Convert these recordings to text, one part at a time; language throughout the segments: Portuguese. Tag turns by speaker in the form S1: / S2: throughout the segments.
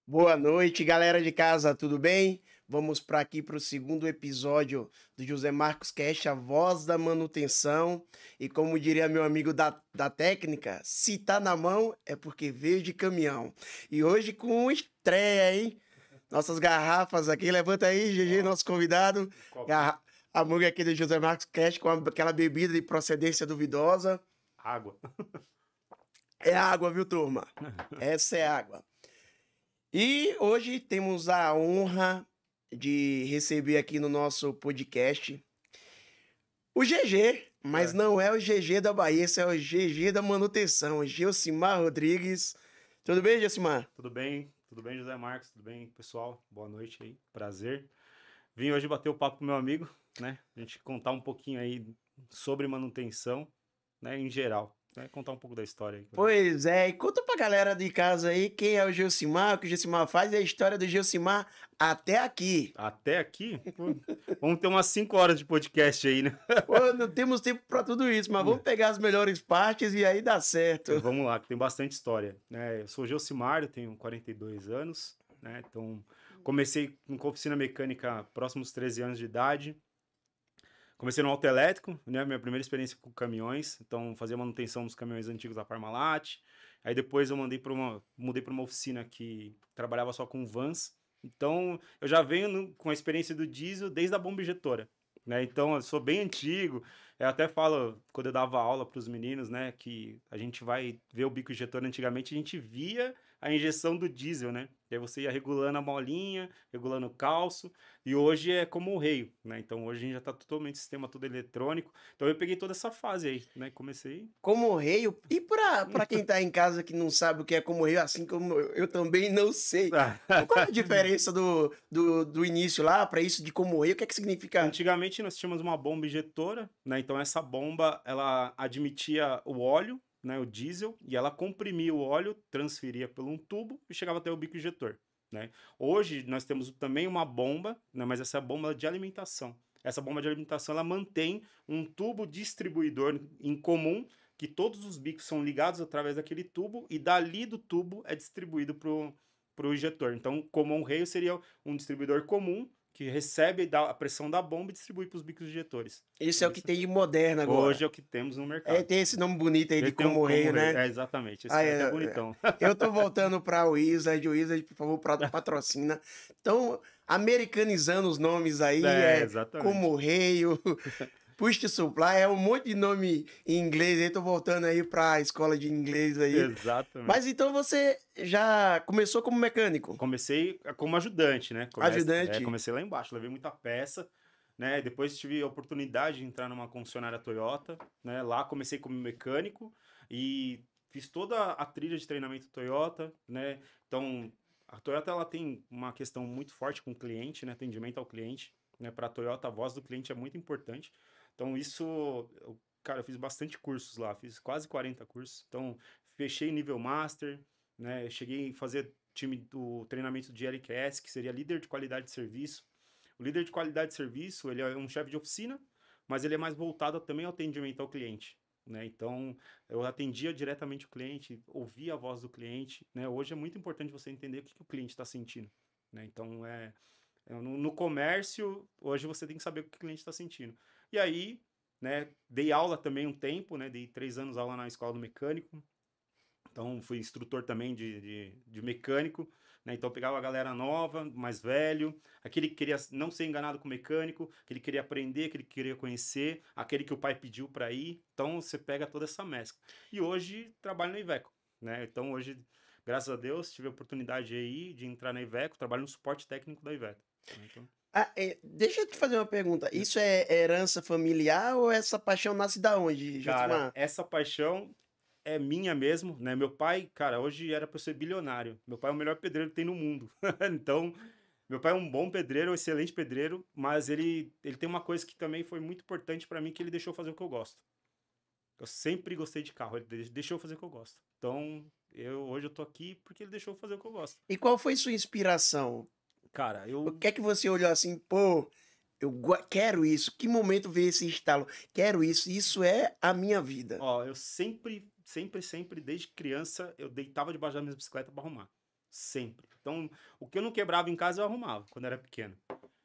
S1: Boa noite, galera de casa, tudo bem? Vamos para aqui para o segundo episódio do José Marcos Cash, a voz da manutenção. E como diria meu amigo da técnica, se tá na mão é porque veio de caminhão. E hoje com estreia, hein? Nossas garrafas aqui, levanta aí, GG,
S2: Ó,
S1: nosso convidado.
S2: copinho,
S1: Garra- A mug aqui do José Marcos Cash com aquela bebida de procedência duvidosa.
S2: água.
S1: É água, viu, turma? Essa é água. E hoje temos a honra de receber aqui no nosso podcast o GG, mas
S2: É,
S1: não é o GG da Bahia, esse é o GG da manutenção, Gilcimar Rodrigues. Tudo bem, Gilcimar?
S2: tudo bem? Tudo bem, José Marcos? Tudo bem, pessoal? Boa noite aí, prazer. Vim hoje bater o papo com meu amigo, né? A gente contar um pouquinho aí sobre manutenção, né, em geral, né? Contar um pouco da história aí.
S1: Pois é, e conta pra galera de casa aí quem é o Gilcimar, o que o Gilcimar faz e a história do Gilcimar até aqui.
S2: Até aqui, pô, vamos ter umas 5 horas de podcast aí, né?
S1: Pô, não temos tempo pra tudo isso, mas vamos pegar as melhores partes e aí dá certo.
S2: Vamos lá, que tem bastante história, né? Eu sou Gelcimar, eu tenho 42 anos, né? Então, comecei com oficina mecânica próximos 13 anos de idade. Comecei no autoelétrico, né? Minha primeira experiência com caminhões. Então, fazia manutenção dos caminhões antigos da Parmalat. Aí depois eu mudei para uma oficina que trabalhava só com vans. Então, eu já venho com a experiência do diesel desde a bomba injetora, né? Então, eu sou bem antigo. Eu até falo, quando eu dava aula para os meninos, né, que a gente vai ver o bico injetor antigamente, a gente via a injeção do diesel, né? E aí você ia regulando a molinha, regulando o calço, e hoje é como o reio, né? Então hoje a gente já tá totalmente sistema todo eletrônico. Então eu peguei toda essa fase aí, né? Comecei.
S1: Como rei, e pra quem tá em casa que não sabe o que é como rei, assim como eu também não sei. Qual é a diferença do início lá pra isso de como rei? O que é que significa?
S2: Antigamente nós tínhamos uma bomba injetora, né? Então essa bomba ela admitia o óleo, né? O diesel, e ela comprimia o óleo, transferia por um tubo e chegava até o bico injetor, né? Hoje nós temos também uma bomba, né? Mas essa é a bomba de alimentação. Essa bomba de alimentação ela mantém um tubo distribuidor em comum que todos os bicos são ligados através daquele tubo e dali do tubo é distribuído para o injetor. Então, como um rail seria um distribuidor comum que recebe a pressão da bomba e distribui para os bicos injetores.
S1: Isso é o que
S2: Isso
S1: tem de moderno agora.
S2: hoje é o que temos no
S1: É,
S2: mercado.
S1: tem esse nome bonito aí
S2: Ele
S1: de
S2: tem um
S1: como rei,
S2: como rei.
S1: né?
S2: É, exatamente. Esse
S1: Ah,
S2: cara até é bonitão.
S1: eu tô voltando pra Wizard, por favor, patrocina. Então, americanizando os nomes aí,
S2: É,
S1: como
S2: exatamente.
S1: rei, Push to Supply, é um monte de nome em inglês aí, tô voltando aí pra escola de inglês aí.
S2: Exatamente.
S1: Mas então você já começou como mecânico,
S2: Comecei como ajudante, né?
S1: ajudante?
S2: Comecei lá embaixo, levei muita peça, né? Depois tive a oportunidade de entrar numa concessionária Toyota, né? Lá comecei como mecânico e fiz toda a trilha de treinamento Toyota, né? Então, a Toyota ela tem uma questão muito forte com o cliente, né? Atendimento ao cliente, né? Para a Toyota, a voz do cliente é muito importante. Então, cara, eu fiz bastante cursos lá, fiz quase 40 cursos. Então, fechei nível master, né? Eu cheguei a fazer time do treinamento de LQS, que seria líder de qualidade de serviço. O líder de qualidade de serviço, ele é um chefe de oficina, mas ele é mais voltado também ao atendimento ao cliente, né? Então, eu atendia diretamente o cliente, ouvia a voz do cliente, né? Hoje é muito importante você entender o que o cliente está sentindo, né? Então, no comércio, hoje você tem que saber o que o cliente está sentindo. E aí, né, dei aula também um tempo, né? Dei 3 anos aula na escola do mecânico, então, fui instrutor também de mecânico, né? Então, eu pegava a galera nova, mais velho, aquele que queria não ser enganado com o mecânico, aquele que queria aprender, aquele que queria conhecer, aquele que o pai pediu para ir. Então, você pega toda essa mescla. E hoje, trabalho na Iveco, né? Então, hoje, graças a Deus, tive a oportunidade aí de entrar na Iveco, trabalho no suporte técnico da Iveco, né? Então,
S1: Ah, deixa eu te fazer uma pergunta. Isso é herança familiar ou essa paixão nasce da onde,
S2: cara,
S1: Josimar?
S2: essa paixão é minha mesmo, né? Meu pai, cara, hoje era para eu ser bilionário. Meu pai é o melhor pedreiro que tem no mundo. Então, meu pai é um bom pedreiro, um excelente pedreiro, mas ele tem uma coisa que também foi muito importante para mim, que ele deixou fazer o que eu gosto. Eu sempre gostei de carro, ele deixou eu fazer o que eu gosto. Então, hoje eu tô aqui porque ele deixou eu fazer o que eu gosto.
S1: E qual foi sua inspiração?
S2: Cara,
S1: O que é que você olhou assim, pô, quero isso. Que momento veio esse estalo? Quero isso. Isso é a minha vida.
S2: eu sempre, desde criança, eu deitava debaixo da minha bicicleta para arrumar. Sempre. Então, o que eu não quebrava em casa, eu arrumava, quando era pequeno.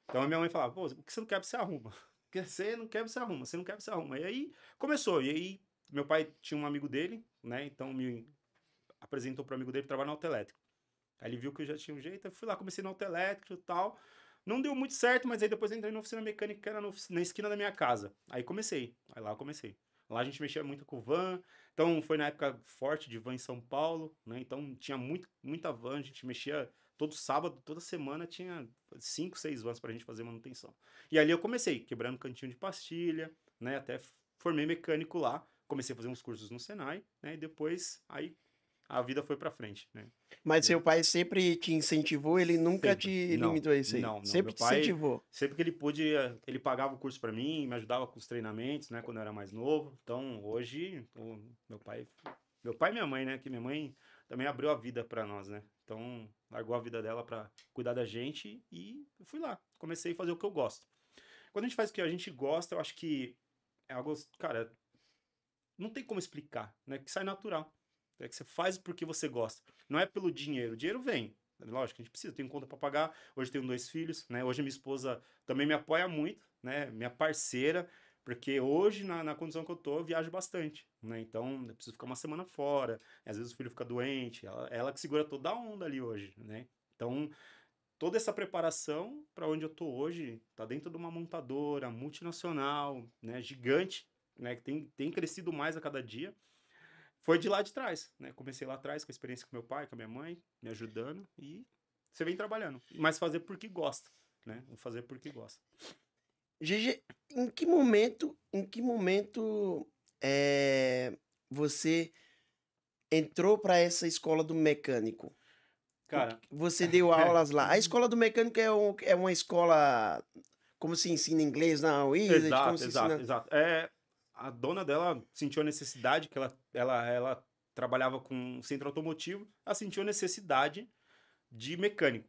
S2: Então, a minha mãe falava, pô, o que você não quebra, você arruma. O que você não quebra, você arruma. Você não quebra, você arruma. E aí, começou. E aí, meu pai tinha um amigo dele, né? Então, me apresentou para o amigo dele que trabalha na autoelétrica. Aí ele viu que eu já tinha um jeito, eu fui lá, comecei na autoelétrica e tal. Não deu muito certo, mas aí depois eu entrei na oficina mecânica, que era na esquina da minha casa. Aí comecei, aí lá eu comecei. Lá a gente mexia muito com van, então foi na época forte de van em São Paulo, né? Então tinha muita van, a gente mexia todo sábado, toda semana tinha 5, 6 vans pra gente fazer manutenção. E ali eu comecei, quebrando cantinho de pastilha, né? Até formei mecânico lá, comecei a fazer uns cursos no Senai, né? E depois aí a vida foi pra frente, né?
S1: Mas seu pai sempre te incentivou, ele nunca
S2: Sempre.
S1: te
S2: Não,
S1: limitou a isso aí?
S2: não, não.
S1: Sempre
S2: Meu
S1: te
S2: pai,
S1: incentivou.
S2: sempre que ele pôde, ele pagava o curso pra mim, me ajudava com os treinamentos, né, quando eu era mais novo. Então, hoje, meu pai e minha mãe, né, que minha mãe também abriu a vida pra nós, né? Então, largou a vida dela pra cuidar da gente e eu fui lá, comecei a fazer o que eu gosto. Quando a gente faz o que a gente gosta, eu acho que é algo, cara, não tem como explicar, né? Que sai natural. É que você faz porque você gosta. Não é pelo dinheiro. O dinheiro vem. Lógico, a gente precisa, tem conta para pagar. Hoje tenho 2 filhos, né? Hoje minha esposa também me apoia muito, né? Minha parceira, porque hoje, na condição que eu tô, eu viajo bastante, né? Então, eu preciso ficar uma semana fora. Às vezes o filho fica doente. Ela que segura toda a onda ali hoje, né? Então, toda essa preparação para onde eu tô hoje tá dentro de uma montadora multinacional, né? Gigante, né? Que tem crescido mais a cada dia. Foi de lá de trás, né? Comecei lá atrás com a experiência com meu pai, com a minha mãe, me ajudando e você vem trabalhando. Mas fazer porque gosta, né? Vou fazer porque gosta.
S1: GG, em que momento você entrou para essa escola do mecânico?
S2: Cara,
S1: Você deu aulas lá. A escola do mecânico é uma escola, como se ensina inglês na Wizard, como
S2: exato,
S1: se
S2: exato,
S1: ensina...
S2: exato. A dona dela sentiu a necessidade, que ela trabalhava com um centro automotivo, ela sentiu a necessidade de mecânico.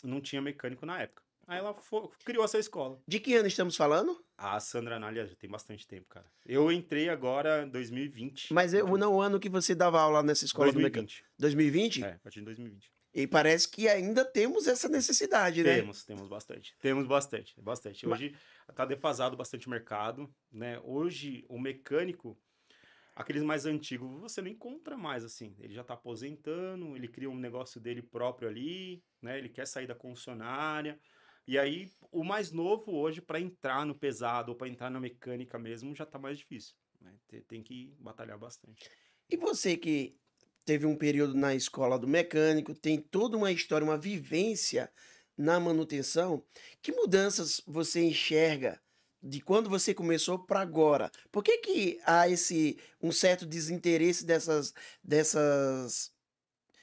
S2: Não tinha mecânico na época. Aí ela criou essa escola.
S1: De que ano estamos falando?
S2: A Sandra Anália já tem bastante tempo, cara. Eu entrei agora em 2020.
S1: Mas não o ano que você dava aula nessa escola do mecânico.
S2: 2020.
S1: 2020?
S2: É, a partir de 2020.
S1: E parece que ainda temos essa necessidade, né?
S2: Temos bastante. Temos bastante, bastante.
S1: Ma-
S2: Hoje está defasado bastante o mercado, né? Hoje o mecânico, aqueles mais antigos, você não encontra mais assim. Ele já está aposentando, ele cria um negócio dele próprio ali, né? Ele quer sair da concessionária. E aí o mais novo hoje para entrar no pesado ou para entrar na mecânica mesmo já está mais difícil, né? Tem que batalhar bastante.
S1: E você que teve um período na escola do mecânico, tem toda uma história, uma vivência na manutenção, que mudanças você enxerga de quando você começou para agora? Por que que há um certo desinteresse dessas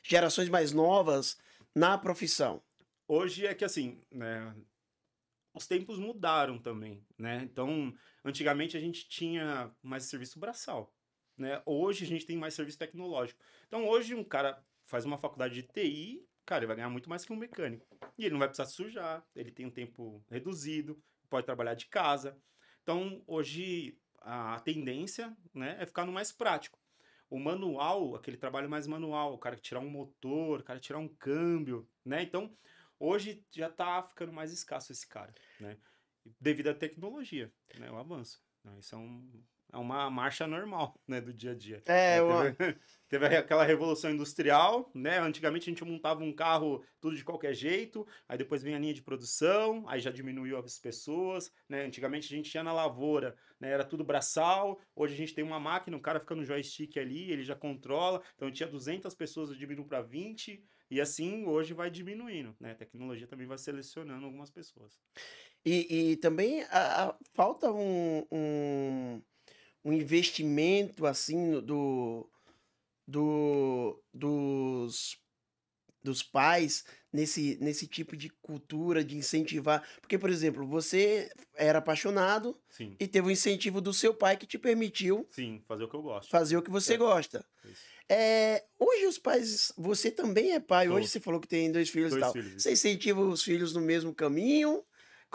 S1: gerações mais novas na profissão?
S2: Hoje é que assim, né? Os tempos mudaram também, né? Então, antigamente a gente tinha mais serviço braçal, né? Hoje a gente tem mais serviço tecnológico. Então, hoje um cara faz uma faculdade de TI, cara, ele vai ganhar muito mais que um mecânico. E ele não vai precisar sujar, ele tem um tempo reduzido, pode trabalhar de casa. Então, hoje a tendência, né, é ficar no mais prático. O manual, aquele trabalho mais manual, o cara tirar um motor, o cara tirar um câmbio, né? Então, hoje já tá ficando mais escasso esse cara, né? Devido à tecnologia, né? O avanço, né? Isso é uma marcha normal, né? Do dia a dia.
S1: É,
S2: Né? Teve aquela revolução industrial, né? Antigamente a gente montava um carro tudo de qualquer jeito, aí depois vem a linha de produção, aí já diminuiu as pessoas, né? Antigamente a gente ia na lavoura, né? Era tudo braçal, hoje a gente tem uma máquina, o cara fica no joystick ali, ele já controla, então tinha 200 pessoas, eu diminuo para 20, e assim hoje vai diminuindo, né? A tecnologia também vai selecionando algumas pessoas.
S1: E também falta um investimento assim dos pais nesse tipo de cultura de incentivar. Porque, por exemplo, você era apaixonado
S2: Sim,
S1: e teve o incentivo do seu pai que te permitiu
S2: sim, fazer o que eu gosto.
S1: fazer o que você
S2: É,
S1: gosta.
S2: isso.
S1: Hoje os pais, você também é pai, hoje
S2: Sou.
S1: você falou que tem 2 filhos e
S2: 2
S1: tal.
S2: filhos,
S1: Você
S2: isso.
S1: incentiva os filhos no mesmo caminho?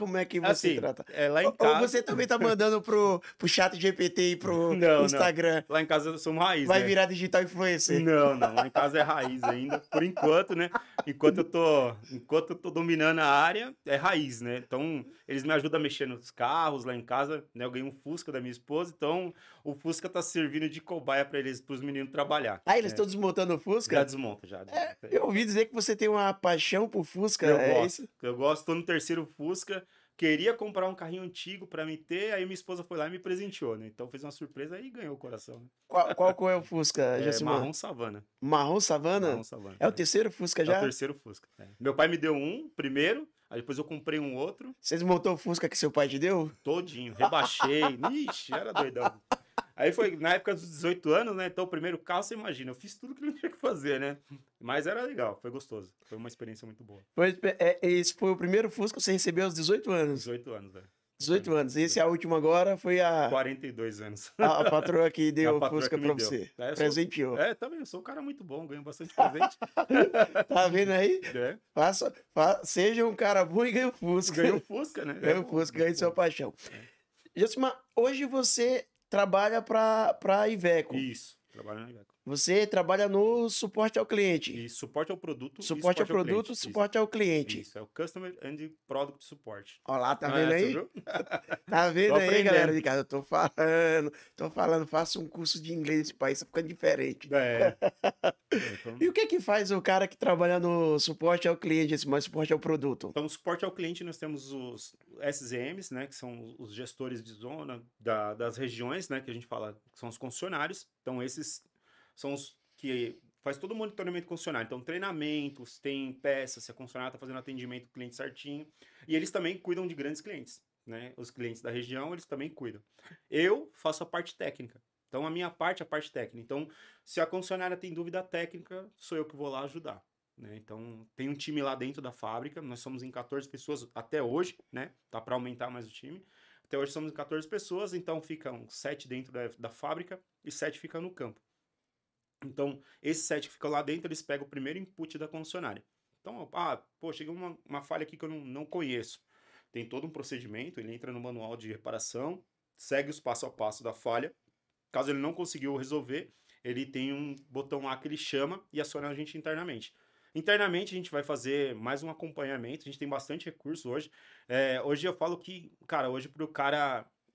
S1: como é que você
S2: Assim,
S1: trata?
S2: lá em
S1: Ou
S2: casa...
S1: você também tá mandando pro chat GPT e pro
S2: Não, não.
S1: Instagram?
S2: Lá em casa eu sou uma raiz,
S1: Vai
S2: né?
S1: virar digital influencer?
S2: Não, não. Lá em casa é raiz ainda. Por enquanto, né? Enquanto eu tô dominando a área, é raiz, né? Então, eles me ajudam a mexer nos carros lá em casa, né? Eu ganhei um Fusca da minha esposa, então o Fusca tá servindo de cobaia para os meninos trabalhar,
S1: Ah, eles
S2: né?
S1: estão desmontando o
S2: Já
S1: Fusca?
S2: desmonta, já
S1: É,
S2: desmonta.
S1: eu ouvi dizer que você tem uma paixão por Fusca,
S2: Eu
S1: é
S2: gosto.
S1: isso?
S2: Eu gosto, tô no terceiro Fusca. Queria comprar um carrinho antigo para me ter, aí minha esposa foi lá e me presenteou, né? Então fez uma surpresa aí e ganhou o coração, né?
S1: Qual cor é o Fusca,
S2: É
S1: Josimar?
S2: marrom savana.
S1: Marrom
S2: Marrom
S1: Savana?
S2: savana.
S1: É o terceiro Fusca
S2: É o
S1: já?
S2: terceiro Fusca. Meu pai me deu um primeiro, aí depois eu comprei um outro,
S1: Você desmontou o Fusca que seu pai te deu?
S2: todinho, rebaixei. Ixi, era doidão. Aí foi na época dos 18 anos, né? Então o primeiro carro, você imagina, eu fiz tudo que não tinha que fazer, né? Mas era legal, foi gostoso. Foi uma experiência muito boa.
S1: Esse foi o primeiro Fusca que você recebeu aos 18 anos.
S2: 18 anos, velho.
S1: 18 anos. Esse é a última agora, foi a,
S2: 42 anos.
S1: a, a patroa que
S2: É a
S1: deu o
S2: patroa
S1: Fusca
S2: que
S1: pra
S2: me deu.
S1: você.
S2: Eu
S1: Presenteou.
S2: também, eu sou um cara muito bom, ganho bastante presente.
S1: Tá vendo aí?
S2: É,
S1: Seja um cara bom e ganhe o Fusca.
S2: ganhei o Fusca, né?
S1: Ganhe o
S2: Bom,
S1: Fusca, ganhe
S2: muito
S1: sua
S2: bom.
S1: paixão. Josimar, hoje você trabalha pra Iveco.
S2: Isso, trabalho na Iveco.
S1: Você trabalha no suporte ao cliente.
S2: E suporte ao produto
S1: Suporte ao produto,
S2: cliente.
S1: suporte ao cliente.
S2: Isso, é o Customer and Product Support.
S1: Ó lá, tá
S2: Não
S1: vendo
S2: é essa,
S1: aí?
S2: viu?
S1: Tá vendo
S2: Tô
S1: aí,
S2: aprendendo.
S1: galera de casa? Eu tô falando, faça um curso de inglês nesse país, tá ficando diferente.
S2: É. Então,
S1: E o que faz o cara que trabalha no suporte ao cliente, esse mais suporte ao produto?
S2: então, suporte ao cliente, nós temos os SZMs, né, que são os gestores de zona das regiões, né, que a gente fala que são os concessionários. Então, esses são os que faz todo o monitoramento concessionário. Então, treinamentos, tem peças, se a concessionária está fazendo atendimento do cliente certinho. E eles também cuidam de grandes clientes, né? Os clientes da região, eles também cuidam. Eu faço a parte técnica. Então, a minha parte é a parte técnica. Então, se a concessionária tem dúvida técnica, sou eu que vou lá ajudar. Né? Então, tem um time lá dentro da fábrica, nós somos em 14 pessoas até hoje, né? Tá para aumentar mais o time. Até hoje somos em 14 pessoas, então ficam 7 dentro da fábrica e 7 ficam no campo. Então, esses 7 que ficam lá dentro, eles pegam o primeiro input da concessionária. Então, chegou uma falha aqui que eu não conheço. Tem todo um procedimento, ele entra no manual de reparação, segue os passo a passo da falha. Caso ele não conseguiu resolver, ele tem um botão lá que ele chama e aciona a gente internamente. Internamente, a gente vai fazer mais um acompanhamento, a gente tem bastante recurso hoje. Hoje eu falo que, cara, hoje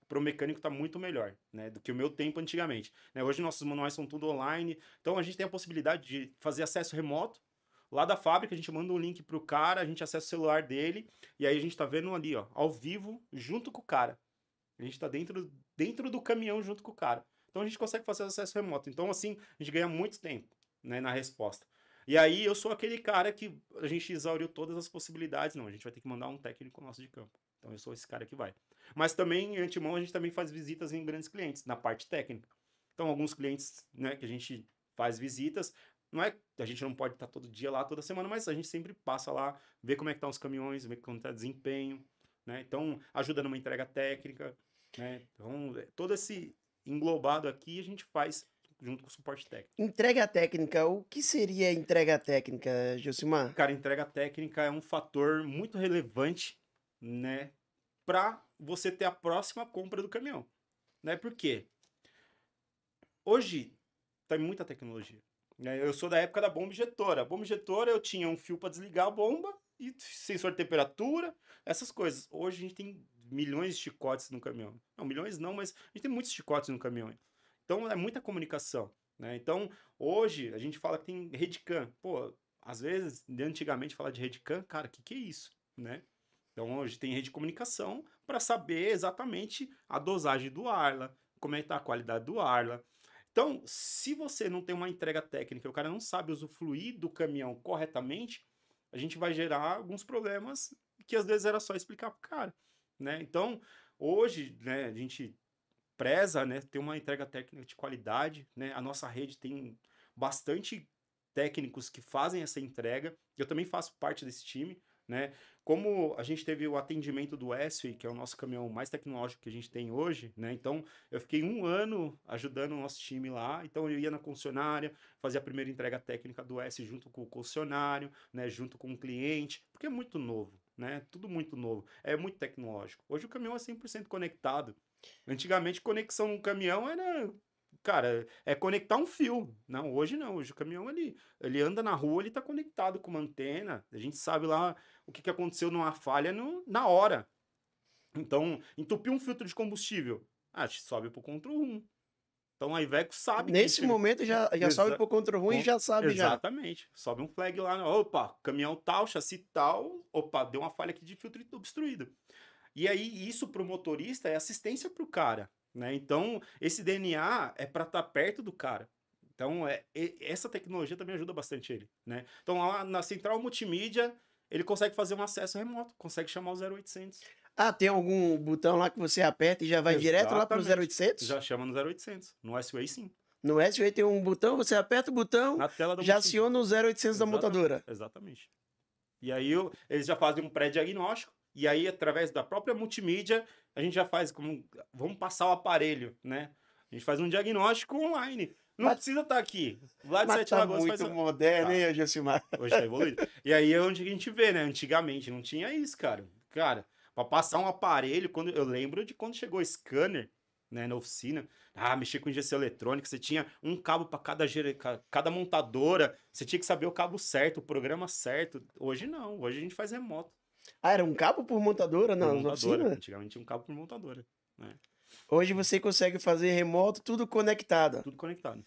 S2: pro mecânico tá muito melhor, né, do que o meu tempo antigamente. Né? Hoje nossos manuais são tudo online, então a gente tem a possibilidade de fazer acesso remoto. Lá da fábrica, a gente manda um link pro cara, a gente acessa o celular dele, e aí a gente tá vendo ali, ó, ao vivo, junto com o cara. A gente tá dentro do caminhão junto com o cara. Então a gente consegue fazer acesso remoto. Então, assim, a gente ganha muito tempo, né, na resposta. E aí eu sou aquele cara que a gente exauriu todas as possibilidades. Não, a gente vai ter que mandar um técnico nosso de campo. Então eu sou esse cara que vai. Mas também, em antemão, a gente também faz visitas em grandes clientes, na parte técnica. Então, alguns clientes, né, que a gente faz visitas, não é, a gente não pode estar todo dia lá, toda semana, mas a gente sempre passa lá, vê como é que estão os caminhões, vê como está o desempenho, né? Então, ajuda numa entrega técnica, né? Então, todo esse englobado aqui a gente faz junto com o suporte técnico.
S1: Entrega técnica, o que seria entrega técnica, Josimar?
S2: Cara, entrega técnica é um fator muito relevante, né, para você ter a próxima compra do caminhão, né? Por quê? Hoje tem muita tecnologia. Né? Eu sou da época da bomba injetora. A bomba injetora eu tinha um fio para desligar a bomba e sensor de temperatura, essas coisas. Hoje a gente tem milhões de chicotes no caminhão. Não, milhões não, mas a gente tem muitos chicotes no caminhão. Então é muita comunicação. Né? Então hoje a gente fala que tem Redcam. Pô, às vezes, antigamente falar de Redcam, cara, o que é isso? Né? Então hoje tem rede de comunicação para saber exatamente a dosagem do Arla, como é que está a qualidade do Arla. Então, se você não tem uma entrega técnica, o cara não sabe usufruir do caminhão corretamente, a gente vai gerar alguns problemas que às vezes era só explicar pro cara, né? Então, hoje, né, a gente preza, né, ter uma entrega técnica de qualidade, né? A nossa rede tem bastante técnicos que fazem essa entrega. Eu também faço parte desse time, né? Como a gente teve o atendimento do ESFI, que é o nosso caminhão mais tecnológico que a gente tem hoje, né? Então, eu fiquei 1 ano ajudando o nosso time lá. Então, eu ia na concessionária, fazia a primeira entrega técnica do ESFI junto com o concessionário, né? Junto com o cliente, porque é muito novo. né? Tudo muito novo. É muito tecnológico. Hoje o caminhão é 100% conectado. Antigamente, conexão no caminhão era... Cara, é conectar um fio. Não, hoje não. Hoje o caminhão, ele anda na rua, ele tá conectado com uma antena. A gente sabe lá o que aconteceu numa falha na hora. Então, entupiu um filtro de combustível. Ah, sobe pro control room. Então a Iveco sabe que
S1: Nesse momento já sobe pro control room e já sabe já.
S2: Exatamente. Sobe um flag lá, opa, caminhão tal, chassi tal, opa, deu uma falha aqui de filtro obstruído. E aí isso pro motorista é assistência pro cara, né? Então esse DNA é para estar perto do cara. Então essa tecnologia também ajuda bastante ele, né? Então lá na central multimídia ele consegue fazer um acesso remoto, consegue chamar o 0800.
S1: Ah, tem algum botão lá que você aperta e já vai direto lá pro 0800?
S2: Já chama no 0800. No S-Way, sim.
S1: No S-Way tem um botão, você aperta o botão,
S2: na tela da
S1: já aciona o 0800 da montadora.
S2: Exatamente. E aí eles já fazem um pré-diagnóstico, e aí através da própria multimídia, a gente já faz como... Vamos passar o aparelho, né? A gente faz um diagnóstico online. Não precisa estar aqui. Lá de Sete Lagoas
S1: muito
S2: faz...
S1: moderno, hein, Josimar?
S2: Hoje tá evoluído. E aí é onde a gente vê, né? Antigamente não tinha isso, cara. Cara... Para passar um aparelho, eu lembro de quando chegou o scanner, né, na oficina, mexer com injeção eletrônica, você tinha um cabo para cada montadora, você tinha que saber o cabo certo, o programa certo. Hoje não, hoje a gente faz remoto.
S1: Ah, era um cabo por montadora na oficina?
S2: Antigamente tinha um cabo por montadora, né?
S1: Hoje você consegue fazer remoto, tudo conectado.
S2: Tudo conectado.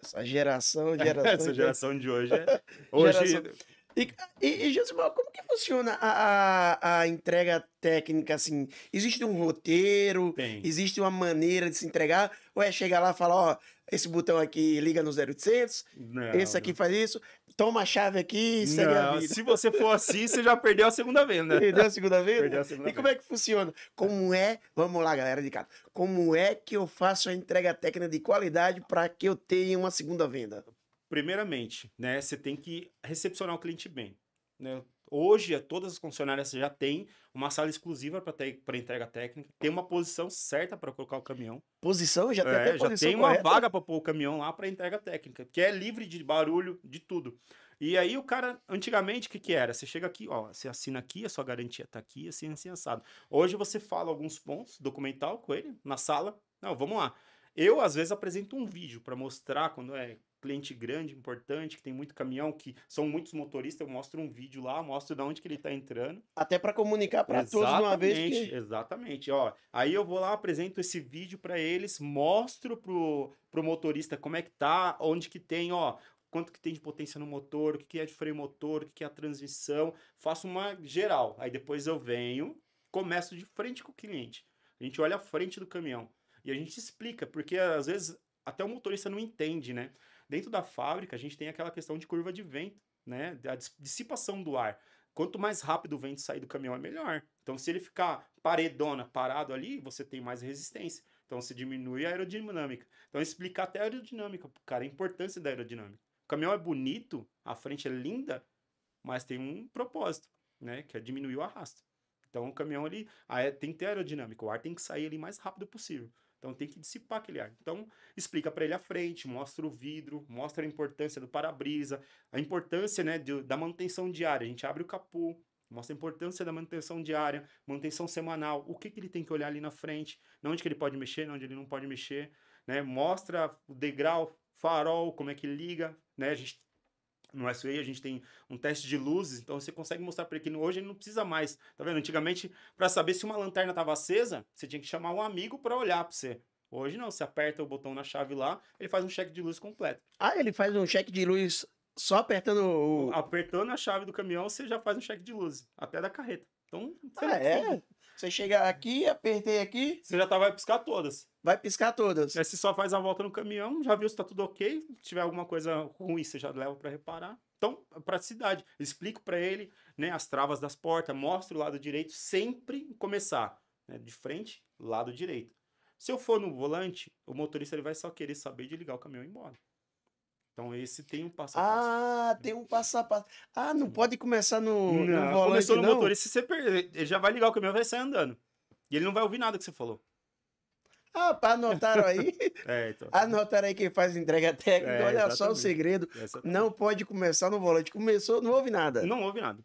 S1: Essa geração
S2: Essa geração de hoje é... Hoje...
S1: E Josimar, como que funciona a entrega técnica, assim? Existe um roteiro?
S2: Tem.
S1: Existe uma maneira de se entregar? Ou é chegar lá e falar, ó, esse botão aqui liga no 0800, esse aqui faz isso, toma a chave aqui e segue a vida?
S2: Se você for assim, você já perdeu a segunda venda.
S1: Perdeu a segunda venda?
S2: Perdeu a segunda venda.
S1: E como é que funciona? Como é, vamos lá, galera de casa, como é que eu faço a entrega técnica de qualidade para que eu tenha uma segunda venda?
S2: Primeiramente, né, você tem que recepcionar o cliente bem, né? Hoje, todas as concessionárias já têm uma sala exclusiva para entrega técnica, tem uma posição certa para colocar o caminhão.
S1: Posição? Já tem até posição
S2: já tem
S1: correta.
S2: uma vaga para pôr o caminhão lá para entrega técnica, que é livre de barulho, de tudo. E aí o cara, antigamente, o que era? Você chega aqui, ó, você assina aqui, a sua garantia tá aqui, assim, assim, assado. Hoje você fala alguns pontos, documental com ele, na sala. Não, vamos lá. Eu, às vezes, apresento um vídeo para mostrar quando é cliente grande, importante, que tem muito caminhão, que são muitos motoristas, eu mostro um vídeo lá, mostro de onde que ele tá entrando.
S1: Até para comunicar para todos de uma vez.
S2: Exatamente, ó. Aí eu vou lá, apresento esse vídeo para eles, mostro pro motorista como é que tá, onde que tem, ó, quanto que tem de potência no motor, o que é de freio motor, o que é a transmissão, faço uma geral. Aí depois eu venho, começo de frente com o cliente. A gente olha a frente do caminhão e a gente explica, porque às vezes até o motorista não entende, né? Dentro da fábrica, a gente tem aquela questão de curva de vento, né? A dissipação do ar. Quanto mais rápido o vento sair do caminhão, é melhor. Então, se ele ficar paredona, parado ali, você tem mais resistência. Então, você diminui a aerodinâmica. Então, explicar até a aerodinâmica pro cara, a importância da aerodinâmica. O caminhão é bonito, a frente é linda, mas tem um propósito, né? Que é diminuir o arrasto. Então, o caminhão ali tem que ter aerodinâmica. O ar tem que sair ali o mais rápido possível. Então tem que dissipar aquele ar. Então explica para ele a frente, mostra o vidro, mostra a importância do para-brisa, a importância, né, da manutenção diária. A gente abre o capô, mostra a importância da manutenção diária, manutenção semanal, o que ele tem que olhar ali na frente, onde que ele pode mexer, onde ele não pode mexer, né? Mostra o degrau, farol, como é que liga, né? No S-Way a gente tem um teste de luzes, então você consegue mostrar para ele que hoje ele não precisa mais. Tá vendo? Antigamente, para saber se uma lanterna estava acesa, você tinha que chamar um amigo para olhar para você. Hoje não, você aperta o botão na chave lá, ele faz um check de luz completo.
S1: Ah, ele faz um check de luz só apertando o...
S2: Apertando a chave do caminhão, você já faz um check de luz, até da carreta. Então,
S1: Você chega aqui, apertei aqui...
S2: Você já vai piscar todas.
S1: Vai piscar todas.
S2: Aí você só faz a volta no caminhão, já viu se tá tudo ok. Se tiver alguma coisa ruim, você já leva para reparar. Então, praticidade. Explico para ele, né, as travas das portas, mostro o lado direito, sempre começar, né, de frente, lado direito. Se eu for no volante, o motorista ele vai só querer saber de ligar o caminhão e ir embora. Então, esse tem um passo a passo.
S1: Ah, tem um passo a passo. Ah, não pode começar no volante,
S2: começou no
S1: não?
S2: motorista, se você perder, ele já vai ligar o caminhão e vai sair andando. E ele não vai ouvir nada que você falou.
S1: Ah, anotaram aí?
S2: Então.
S1: Anotaram aí quem faz entrega técnica. Olha só o
S2: Exatamente.
S1: segredo. Não pode começar no volante. Começou, não houve nada.
S2: Não houve nada.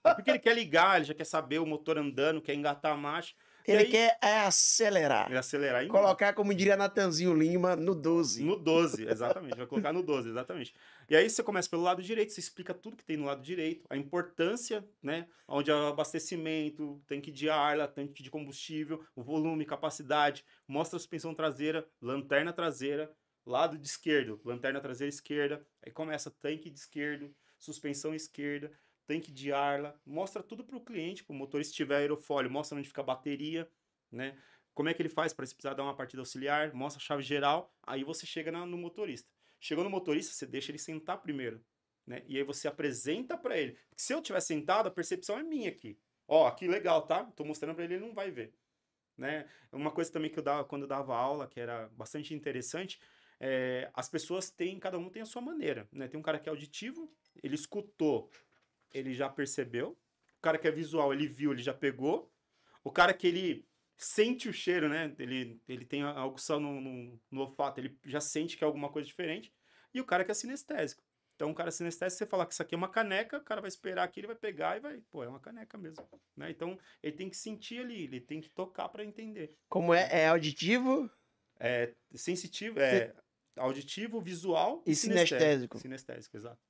S2: É porque ele quer ligar, ele já quer saber o motor andando, quer engatar a marcha.
S1: Ele
S2: e aí,
S1: quer acelerar.
S2: acelerar e
S1: Colocar, como diria Natanzinho Lima, no 12.
S2: no 12, exatamente. Vai colocar no 12, exatamente. E aí você começa pelo lado direito, você explica tudo que tem no lado direito, a importância, né? Onde é o abastecimento, tanque de ar, tanque de combustível, o volume, capacidade, mostra a suspensão traseira, lanterna traseira, lado de esquerdo, lanterna traseira esquerda, aí começa tanque de esquerdo, suspensão esquerda, tanque de ar, mostra tudo para o cliente, para o motorista, se tiver aerofólio, mostra onde fica a bateria, né? Como é que ele faz para se precisar dar uma partida auxiliar, mostra a chave geral, aí você chega no motorista. Chegou no motorista, você deixa ele sentar primeiro, né? E aí você apresenta para ele. Porque se eu tiver sentado, a percepção é minha aqui. Ó, aqui legal, tá? Tô mostrando para ele, ele não vai ver, né? Uma coisa também que eu dava quando eu dava aula, que era bastante interessante, as pessoas têm, cada um tem a sua maneira, né? Tem um cara que é auditivo, ele escutou, ele já percebeu. O cara que é visual, ele viu, ele já pegou. O cara que ele sente o cheiro, né? Ele tem a audição no olfato, ele já sente que é alguma coisa diferente. E o cara que é sinestésico. Então, o cara sinestésico, você falar que isso aqui é uma caneca, o cara vai esperar aqui, ele vai pegar e vai, pô, é uma caneca mesmo, né? Então, ele tem que sentir ali, ele tem que tocar para entender.
S1: Como é? É auditivo?
S2: É sensitivo, auditivo, visual
S1: E sinestésico.
S2: Sinestésico, exato.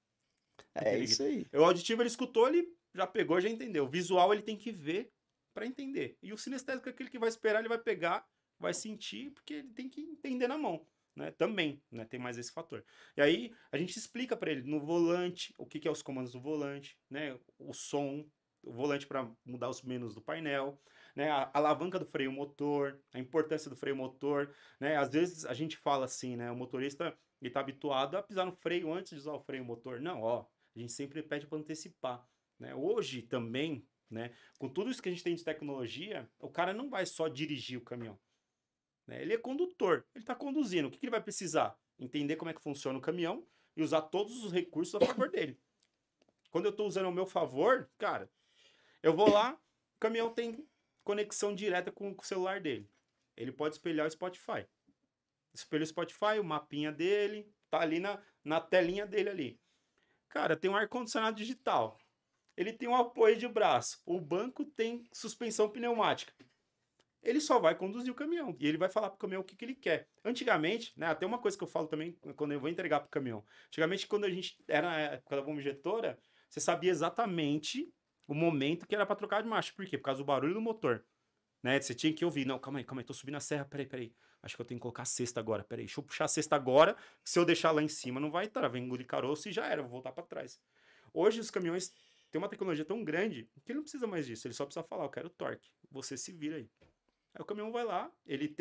S1: É isso aí.
S2: O auditivo ele escutou, ele já pegou, já entendeu. O visual ele tem que ver para entender. E o sinestésico é aquele que vai esperar, ele vai pegar, vai sentir, porque ele tem que entender na mão, né? Também, né? Tem mais esse fator. E aí a gente explica para ele no volante o que é os comandos do volante, né? O som, o volante para mudar os menus do painel, né? A alavanca do freio motor, a importância do freio motor, né? Às vezes a gente fala assim, né? O motorista ele tá habituado a pisar no freio antes de usar o freio motor. Não, ó, a gente sempre pede para antecipar, né? Hoje também, né, com tudo isso que a gente tem de tecnologia, o cara não vai só dirigir o caminhão, né? Ele é condutor, ele está conduzindo. O que ele vai precisar? Entender como é que funciona o caminhão e usar todos os recursos a favor dele. Quando eu estou usando ao meu favor, cara, eu vou lá, o caminhão tem conexão direta com o celular dele. Ele pode espelhar o Spotify. Espelha o Spotify, o mapinha dele, tá ali na telinha dele ali. Cara, tem um ar-condicionado digital. Ele tem um apoio de braço. O banco tem suspensão pneumática. Ele só vai conduzir o caminhão. E ele vai falar pro caminhão o que ele quer. Antigamente, né? Até uma coisa que eu falo também quando eu vou entregar pro caminhão. Antigamente, quando a gente era na época da bomba injetora, você sabia exatamente o momento que era para trocar de marcha. Por quê? Por causa do barulho do motor. Né? Você tinha que ouvir. Não, calma aí, tô subindo a serra. Peraí. Acho que eu tenho que colocar a cesta agora. Peraí, deixa eu puxar a cesta agora. Se eu deixar lá em cima, não vai entrar. Vai engolir caroço e já era. Vou voltar para trás. Hoje, os caminhões têm uma tecnologia tão grande que ele não precisa mais disso. Ele só precisa falar, eu quero torque. Você se vira aí. Aí o caminhão vai lá, ele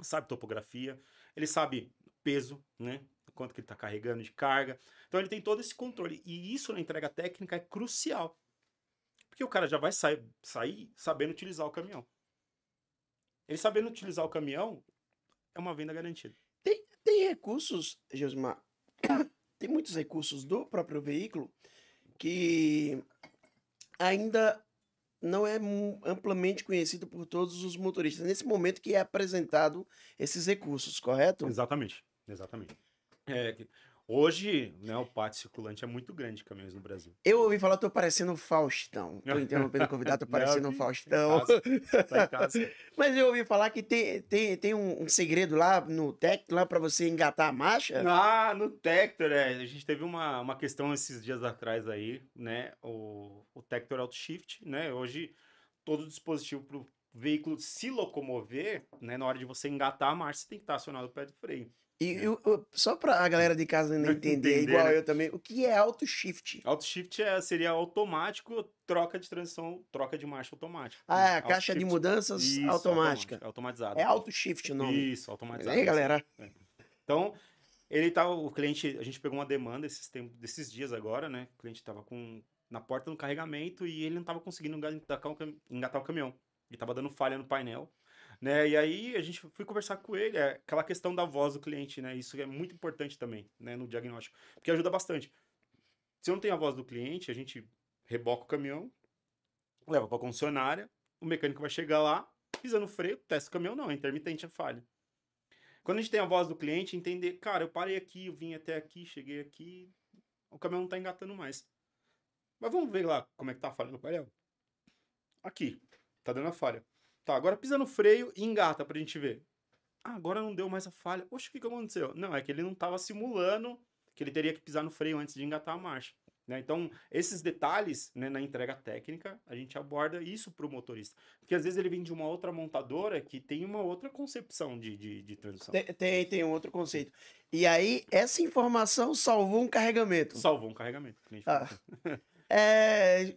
S2: sabe topografia, ele sabe peso, né? Quanto que ele está carregando de carga. Então ele tem todo esse controle. E isso na entrega técnica é crucial. Porque o cara já vai sair sabendo utilizar o caminhão. Ele sabendo utilizar o caminhão é uma venda garantida.
S1: Tem recursos, Josmar, tem muitos recursos do próprio veículo que ainda não é amplamente conhecido por todos os motoristas. Nesse momento que é apresentado esses recursos, correto?
S2: Exatamente. Hoje, né, o pátio circulante é muito grande de caminhões no Brasil.
S1: Eu ouvi falar, tô parecendo o Faustão. Tô interrompendo o convidado, tô parecendo o Faustão.
S2: Tá em casa.
S1: Mas eu ouvi falar que tem um segredo lá no Tector, lá para você engatar a marcha.
S2: Ah, no Tector, a gente teve uma questão esses dias atrás aí, né? O Tector Auto Shift, né? Hoje, todo dispositivo para o veículo se locomover, né? Na hora de você engatar a marcha, você tem que estar acionado o pé do freio.
S1: E só para a galera de casa não entender, igual né? Eu também, o que é auto shift?
S2: Auto shift seria automático, troca de transição, troca de marcha automática.
S1: Ah, é a caixa de mudanças isso, automática.
S2: Automatizada.
S1: É auto shift o nome.
S2: Isso, automatizado.
S1: E aí, galera?
S2: Então, o cliente, a gente pegou uma demanda desses dias agora, né? O cliente estava na porta do carregamento e ele não estava conseguindo engatar o caminhão. Ele estava dando falha no painel. Né? E aí a gente foi conversar com ele, aquela questão da voz do cliente, né? Isso é muito importante também, né? No diagnóstico, porque ajuda bastante. Se não tem a voz do cliente, a gente reboca o caminhão, leva para a concessionária, o mecânico vai chegar lá, pisa no freio, testa o caminhão, não, é intermitente a falha. Quando a gente tem a voz do cliente, entender, cara, eu parei aqui, eu vim até aqui, cheguei aqui, o caminhão não tá engatando mais. Mas vamos ver lá como é que tá a falha no painel. Aqui, tá dando a falha. Tá, agora pisa no freio e engata pra gente ver. Ah, agora não deu mais a falha. Oxe, o que aconteceu? Não, é que ele não tava simulando que ele teria que pisar no freio antes de engatar a marcha. Né? Então, esses detalhes, né, na entrega técnica, a gente aborda isso para o motorista. Porque às vezes ele vem de uma outra montadora que tem uma outra concepção de transmissão.
S1: Tem um outro conceito. E aí, essa informação salvou um carregamento.
S2: Salvou um carregamento.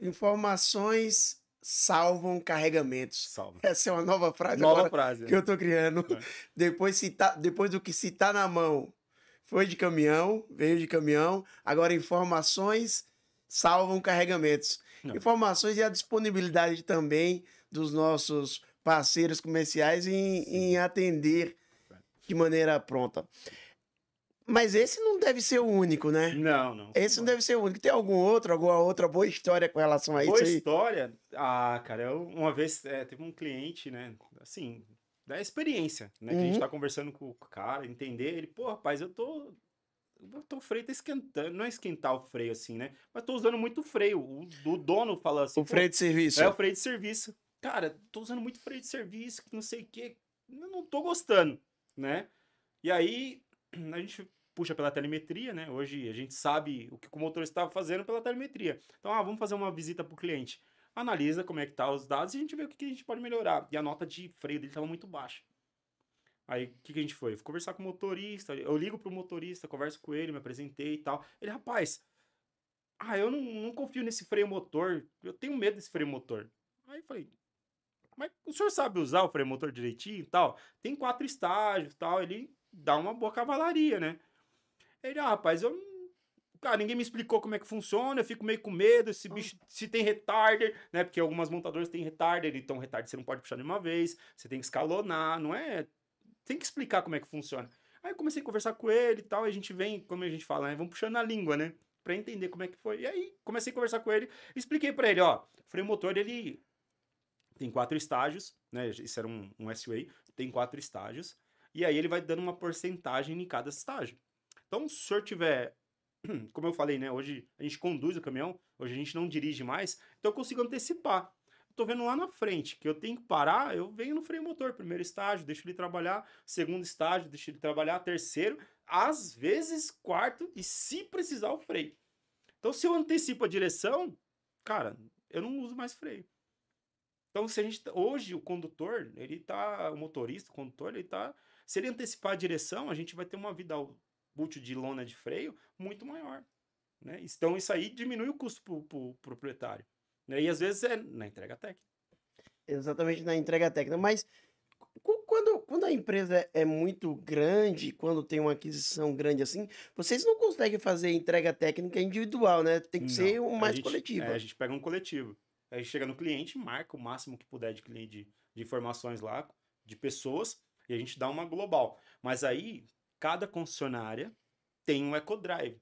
S1: Informações salvam carregamentos.
S2: Salva.
S1: Essa é uma nova frase que eu tô criando. Depois do que se tá na mão, foi de caminhão, veio de caminhão. Agora, informações salvam carregamentos. Não. Informações e a disponibilidade também dos nossos parceiros comerciais em atender de maneira pronta. Mas esse não deve ser o único, né?
S2: Não.
S1: Esse não deve ser o único. Tem alguma outra boa história com relação a isso aí?
S2: Boa história? Ah, cara, uma vez teve um cliente, né? Assim, da experiência, né? Que a gente tá conversando com o cara, entender. Ele, pô, rapaz, o freio tá esquentando. Não é esquentar o freio assim, né? Mas tô usando muito freio. O dono fala assim.
S1: O freio de serviço.
S2: É o freio de serviço. Cara, tô usando muito freio de serviço, que não sei o quê. Não tô gostando, né? E aí, a gente puxa pela telemetria, né? Hoje a gente sabe o que o motorista estava fazendo pela telemetria. Então, vamos fazer uma visita pro cliente. Analisa como é que tá os dados e a gente vê o que a gente pode melhorar. E a nota de freio dele estava muito baixa. Aí, o que a gente foi? Fui conversar com o motorista, eu ligo pro motorista, converso com ele, me apresentei e tal. Ele, rapaz, eu não confio nesse freio motor, eu tenho medo desse freio motor. Aí eu falei, mas o senhor sabe usar o freio motor direitinho e tal? Tem 4 estágios e tal, ele dá uma boa cavalaria, né? Ele, rapaz, cara, ninguém me explicou como é que funciona, eu fico meio com medo, esse bicho, se tem retarder, né? Porque algumas montadoras têm retarder, então retarder você não pode puxar de uma vez, você tem que escalonar, não é... Tem que explicar como é que funciona. Aí eu comecei a conversar com ele e tal, e a gente vem, como a gente fala, né? Vamos puxando a língua, né? Pra entender como é que foi. E aí, comecei a conversar com ele, expliquei pra ele, ó, o freio motor, ele tem 4 estágios, né? Isso era um SUA, tem 4 estágios, e aí ele vai dando uma porcentagem em cada estágio. Então, se o senhor tiver, como eu falei, né? Hoje a gente conduz o caminhão, hoje a gente não dirige mais, então eu consigo antecipar. Tô vendo lá na frente que eu tenho que parar, eu venho no freio motor, primeiro estágio, deixo ele trabalhar, segundo estágio, deixo ele trabalhar, terceiro, às vezes quarto e se precisar o freio. Então, se eu antecipo a direção, cara, eu não uso mais freio. Então, se a gente hoje o condutor, o motorista, o condutor, se ele antecipar a direção, a gente vai ter uma vida útil de lona de freio muito maior, né? Então, isso aí diminui o custo pro proprietário. E às vezes é na entrega técnica.
S1: Exatamente, na entrega técnica. Mas quando a empresa é muito grande, quando tem uma aquisição grande assim, vocês não conseguem fazer entrega técnica individual, né? Tem que ser mais coletiva.
S2: A gente pega um coletivo. Aí chega no cliente, marca o máximo que puder de informações lá, de pessoas, e a gente dá uma global. Mas aí, cada concessionária tem um EcoDrive.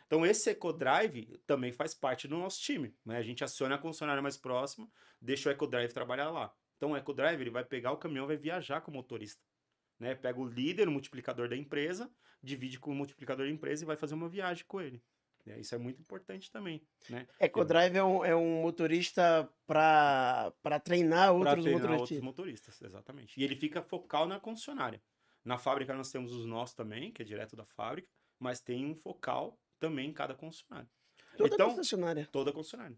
S2: Então, esse EcoDrive também faz parte do nosso time, né? A gente aciona a concessionária mais próxima, deixa o EcoDrive trabalhar lá. Então, o EcoDrive, ele vai pegar o caminhão, vai viajar com o motorista, né? Pega o líder, o multiplicador da empresa, divide com o multiplicador da empresa e vai fazer uma viagem com ele. Isso é muito importante também, né?
S1: EcoDrive é um motorista para treinar outros
S2: motoristas, exatamente. E ele fica focal na concessionária. Na fábrica nós temos os nossos também, que é direto da fábrica, mas tem um focal também em cada concessionária. Toda concessionária.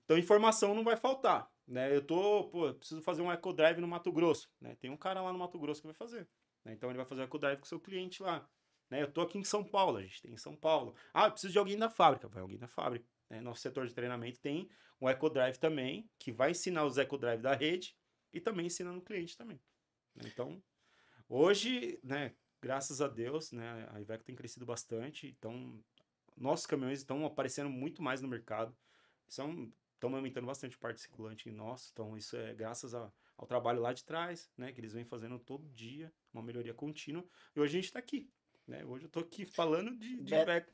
S2: Então, informação não vai faltar, né? Eu preciso fazer um EcoDrive no Mato Grosso, né? Tem um cara lá no Mato Grosso que vai fazer, né? Então, ele vai fazer o EcoDrive com o seu cliente lá, né? Eu tô aqui em São Paulo, a gente tem em São Paulo. Eu preciso de alguém da fábrica, vai alguém da fábrica, né? Nosso setor de treinamento tem um EcoDrive também, que vai ensinar os EcoDrive da rede e também ensina no cliente também. Então, hoje, né? Graças a Deus, né? A Iveco tem crescido bastante, então... Nossos caminhões estão aparecendo muito mais no mercado. Estão aumentando bastante o parque circulante em nós. Então, isso é graças ao trabalho lá de trás, né? Que eles vêm fazendo todo dia, uma melhoria contínua. E hoje a gente está aqui, né? Hoje eu estou aqui falando de Iveco.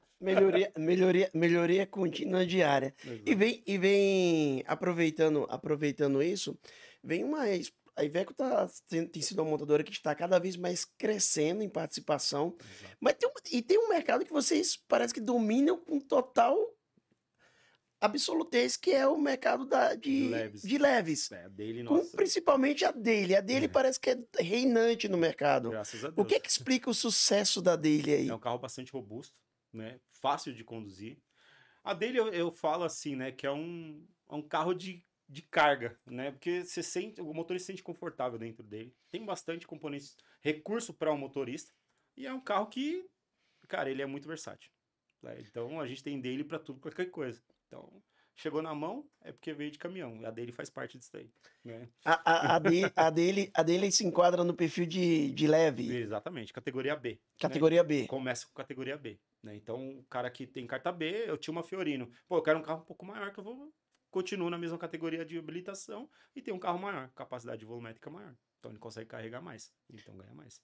S1: Melhoria contínua diária. E vem aproveitando isso, vem a Iveco tem sido uma montadora que está cada vez mais crescendo em participação,
S2: Exato.
S1: mas tem um mercado que vocês parece que dominam com total absolutez, que é o mercado
S2: De leves.
S1: de leves,
S2: É, a dele,
S1: com
S2: nossa,
S1: principalmente a dele. A dele
S2: é,
S1: parece que é reinante no mercado.
S2: graças a
S1: O que
S2: Deus.
S1: é que explica o sucesso da dele
S2: É
S1: aí?
S2: um carro bastante robusto, né? Fácil de conduzir. A dele eu falo assim, né? Que é um carro de carga, né? Porque você sente, o motorista se sente confortável dentro dele. Tem bastante componentes, recurso para o motorista. E é um carro que, cara, ele é muito versátil, né? Então a gente tem dele para tudo, qualquer coisa. Então, chegou na mão, é porque veio de caminhão. E a dele faz parte disso daí, né?
S1: A dele se enquadra no perfil de leve,
S2: Exatamente, categoria B, né?
S1: categoria B.
S2: Começa com categoria B, né? Então, o cara que tem carta B, eu tinha uma Fiorino. Pô, eu quero um carro um pouco maior, que eu vou continuo na mesma categoria de habilitação e tem um carro maior, capacidade volumétrica maior. Então ele consegue carregar mais, então ganha mais.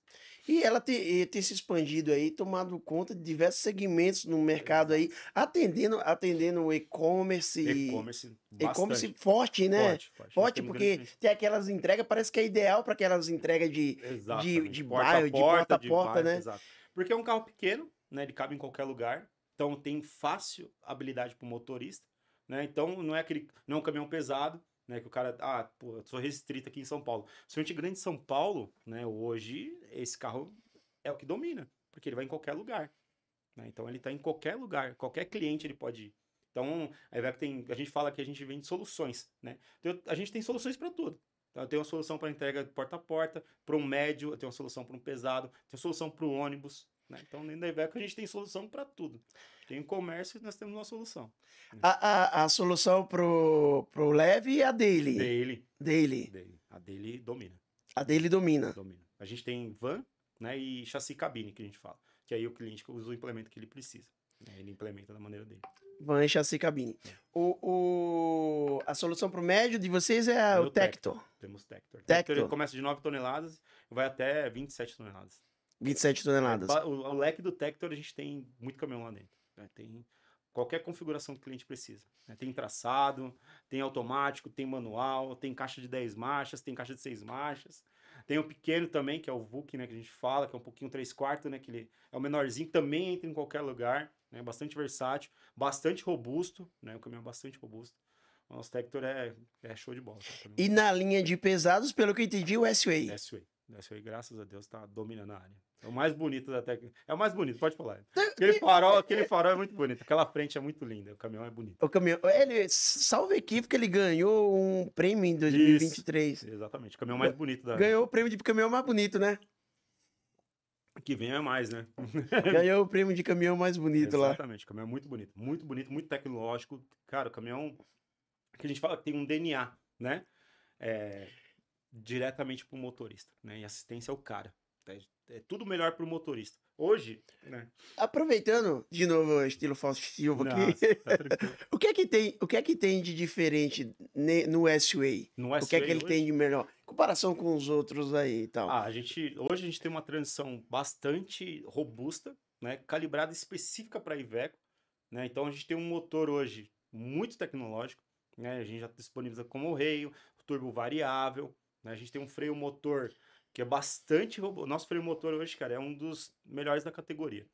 S1: E ela tem se expandido aí, tomado conta de diversos segmentos no mercado aí,
S2: Exato.
S1: atendendo o e-commerce,
S2: E-commerce,
S1: e-commerce
S2: bastante.
S1: forte, né?
S2: Forte, forte. Nós
S1: Forte
S2: temos grande
S1: porque
S2: cliente.
S1: tem aquelas entregas, parece que é ideal para aquelas entregas
S2: Exatamente.
S1: de
S2: Porta a
S1: bairro, de porta
S2: porta,
S1: a
S2: de
S1: porta,
S2: bairro,
S1: né?
S2: exato. Porque é um carro pequeno, né? Ele cabe em qualquer lugar. Então tem fácil habilidade para o motorista, né? Então não é um caminhão pesado, né? Que o cara, pô, eu sou restrito aqui em São Paulo. Principalmente grande São Paulo, né? Hoje esse carro é o que domina, porque ele vai em qualquer lugar, né? Então ele está em qualquer lugar, qualquer cliente ele pode ir. Então, a gente fala que a gente vende soluções, né? Então, a gente tem soluções para tudo. Então, eu tenho uma solução para entrega de porta a porta, para um médio, eu tenho uma solução para um pesado, tenho solução para o ônibus, né? Então, dentro da Iveco a gente tem solução para tudo. Tem comércio e nós temos uma solução, né?
S1: A solução pro leve é a dele.
S2: Dele,
S1: Dele.
S2: a dele domina,
S1: A dele domina.
S2: domina. A gente tem van, né, e chassi cabine que a gente fala, que aí o cliente usa o implemento que ele precisa, né? Ele implementa da maneira dele.
S1: Van e chassi cabine. A solução pro médio de vocês é o Tector.
S2: Temos Tector.
S1: Tector.
S2: Ele começa de 9 toneladas e vai até 27 toneladas.
S1: 27 toneladas.
S2: O leque do Tector a gente tem muito caminhão lá dentro, né? Tem qualquer configuração que o cliente precisa, né? Tem traçado, tem automático, tem manual, tem caixa de 10 marchas, tem caixa de 6 marchas. Tem o pequeno também, que é o VUC, né, que a gente fala, que é um pouquinho 3/4, né, que ele é o menorzinho, também entra em qualquer lugar, né, bastante versátil, bastante robusto, né, o caminhão é bastante robusto. O nosso Tector é show de bola. Tá?
S1: E na linha de pesados, pelo que eu entendi, o S-Way.
S2: S-Way, graças a Deus, tá dominando a área. É o mais bonito da técnica. É o mais bonito, pode falar.
S1: Então,
S2: Aquele farol é muito bonito. Aquela frente é muito linda. O caminhão é bonito.
S1: O caminhão, salvo equívoco, ele ganhou um prêmio em 2023.
S2: Isso, exatamente. O caminhão mais bonito da área.
S1: Ganhou o prêmio de caminhão mais bonito, né?
S2: Que vem é mais, né?
S1: Ganhou o prêmio de caminhão mais bonito lá.
S2: Exatamente. O caminhão é muito bonito. Muito bonito, muito tecnológico. Cara, o caminhão que a gente fala que tem um DNA, né? Diretamente pro motorista, né? E assistência ao cara. É tudo melhor pro motorista. Hoje, né?
S1: Aproveitando de novo o estilo Fausto Silva aqui.
S2: Nossa, tá tranquilo.
S1: O que é que tem de diferente no S-Way?
S2: No
S1: O que é que
S2: S-Way
S1: ele
S2: hoje?
S1: tem de melhor? Em comparação com os outros aí e tal.
S2: Hoje a gente tem uma transição bastante robusta, né? Calibrada específica para Iveco, né? Então a gente tem um motor hoje muito tecnológico, né? A gente já disponibiliza como o rail, turbo variável, né? A gente tem um freio motor que é bastante robusto. Nosso freio motor hoje, cara, é um dos melhores da categoria,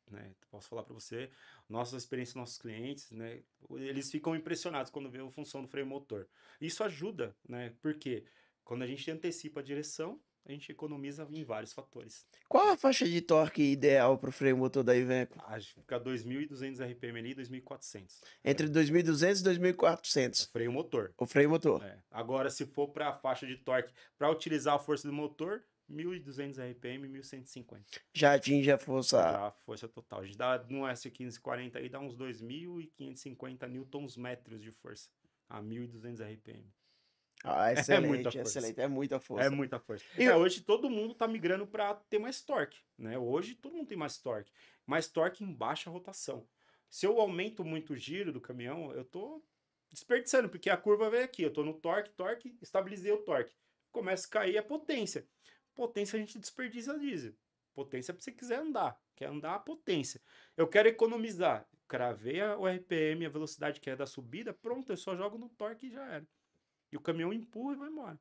S2: né? Posso falar para você, nossa experiência, nossos clientes, né? Eles ficam impressionados quando vê a função do freio motor. Isso ajuda, né? Porque quando a gente antecipa a direção, a gente economiza em vários fatores.
S1: Qual a faixa de torque ideal para o freio motor da Iveco?
S2: Fica 2.200 RPM ali e 2.400.
S1: Entre 2.200 e 2.400.
S2: Freio motor.
S1: O freio motor.
S2: Agora, se for para a faixa de torque, para utilizar a força do motor, 1.200 RPM, 1.150.
S1: Já atinge a força.
S2: Já a força total. A gente dá no S1540 aí, dá uns 2.550 Nm de força a 1.200 RPM.
S1: Excelente, excelente. É muita força.
S2: É muita força.
S1: E
S2: hoje todo mundo tá migrando para ter mais torque, né? Hoje todo mundo tem mais torque. Mais torque em baixa rotação. Se eu aumento muito o giro do caminhão, eu tô desperdiçando, porque a curva vem aqui. Eu tô no torque, estabilizei o torque. Começa a cair a potência. Potência a gente desperdiça diesel. Potência é para você quiser andar. Quer andar a potência. Eu quero economizar. Cravei o RPM, a velocidade que é da subida, pronto, eu só jogo no torque e já era. E o caminhão empurra e vai embora.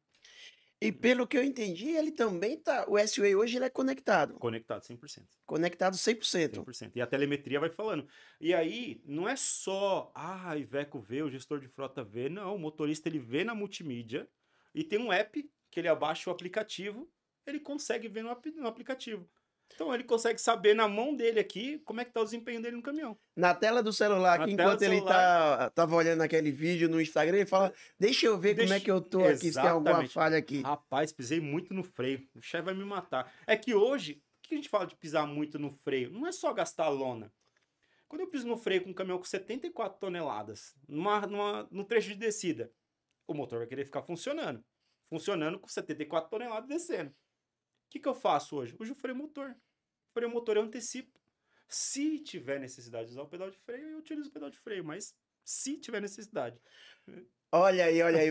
S1: E pelo que eu entendi, ele também tá. O S-Way hoje ele é conectado.
S2: Conectado 100%.
S1: Conectado 100%.
S2: 100%. E a telemetria vai falando. E aí, não é só, a Iveco vê, o gestor de frota vê. Não, o motorista ele vê na multimídia e tem um app que ele abaixa o aplicativo, ele consegue ver no aplicativo. Então ele consegue saber na mão dele aqui como é que tá o desempenho dele no caminhão.
S1: Na tela do celular,
S2: Na
S1: que
S2: tela
S1: enquanto
S2: do
S1: ele
S2: celular.
S1: tava olhando aquele vídeo no Instagram, ele fala: Deixa eu ver como é que eu tô aqui, se tem alguma
S2: Exatamente.
S1: falha aqui.
S2: Rapaz, pisei muito no freio. O chefe vai me matar. É que hoje, o que a gente fala de pisar muito no freio? Não é só gastar lona. Quando eu piso no freio com um caminhão com 74 toneladas, num trecho de descida, o motor vai querer ficar funcionando. Funcionando com 74 toneladas descendo. O que eu faço hoje? Hoje o freio motor. O freio motor eu antecipo. Se tiver necessidade de usar o pedal de freio, eu utilizo o pedal de freio, mas se tiver necessidade.
S1: Olha aí, olha aí.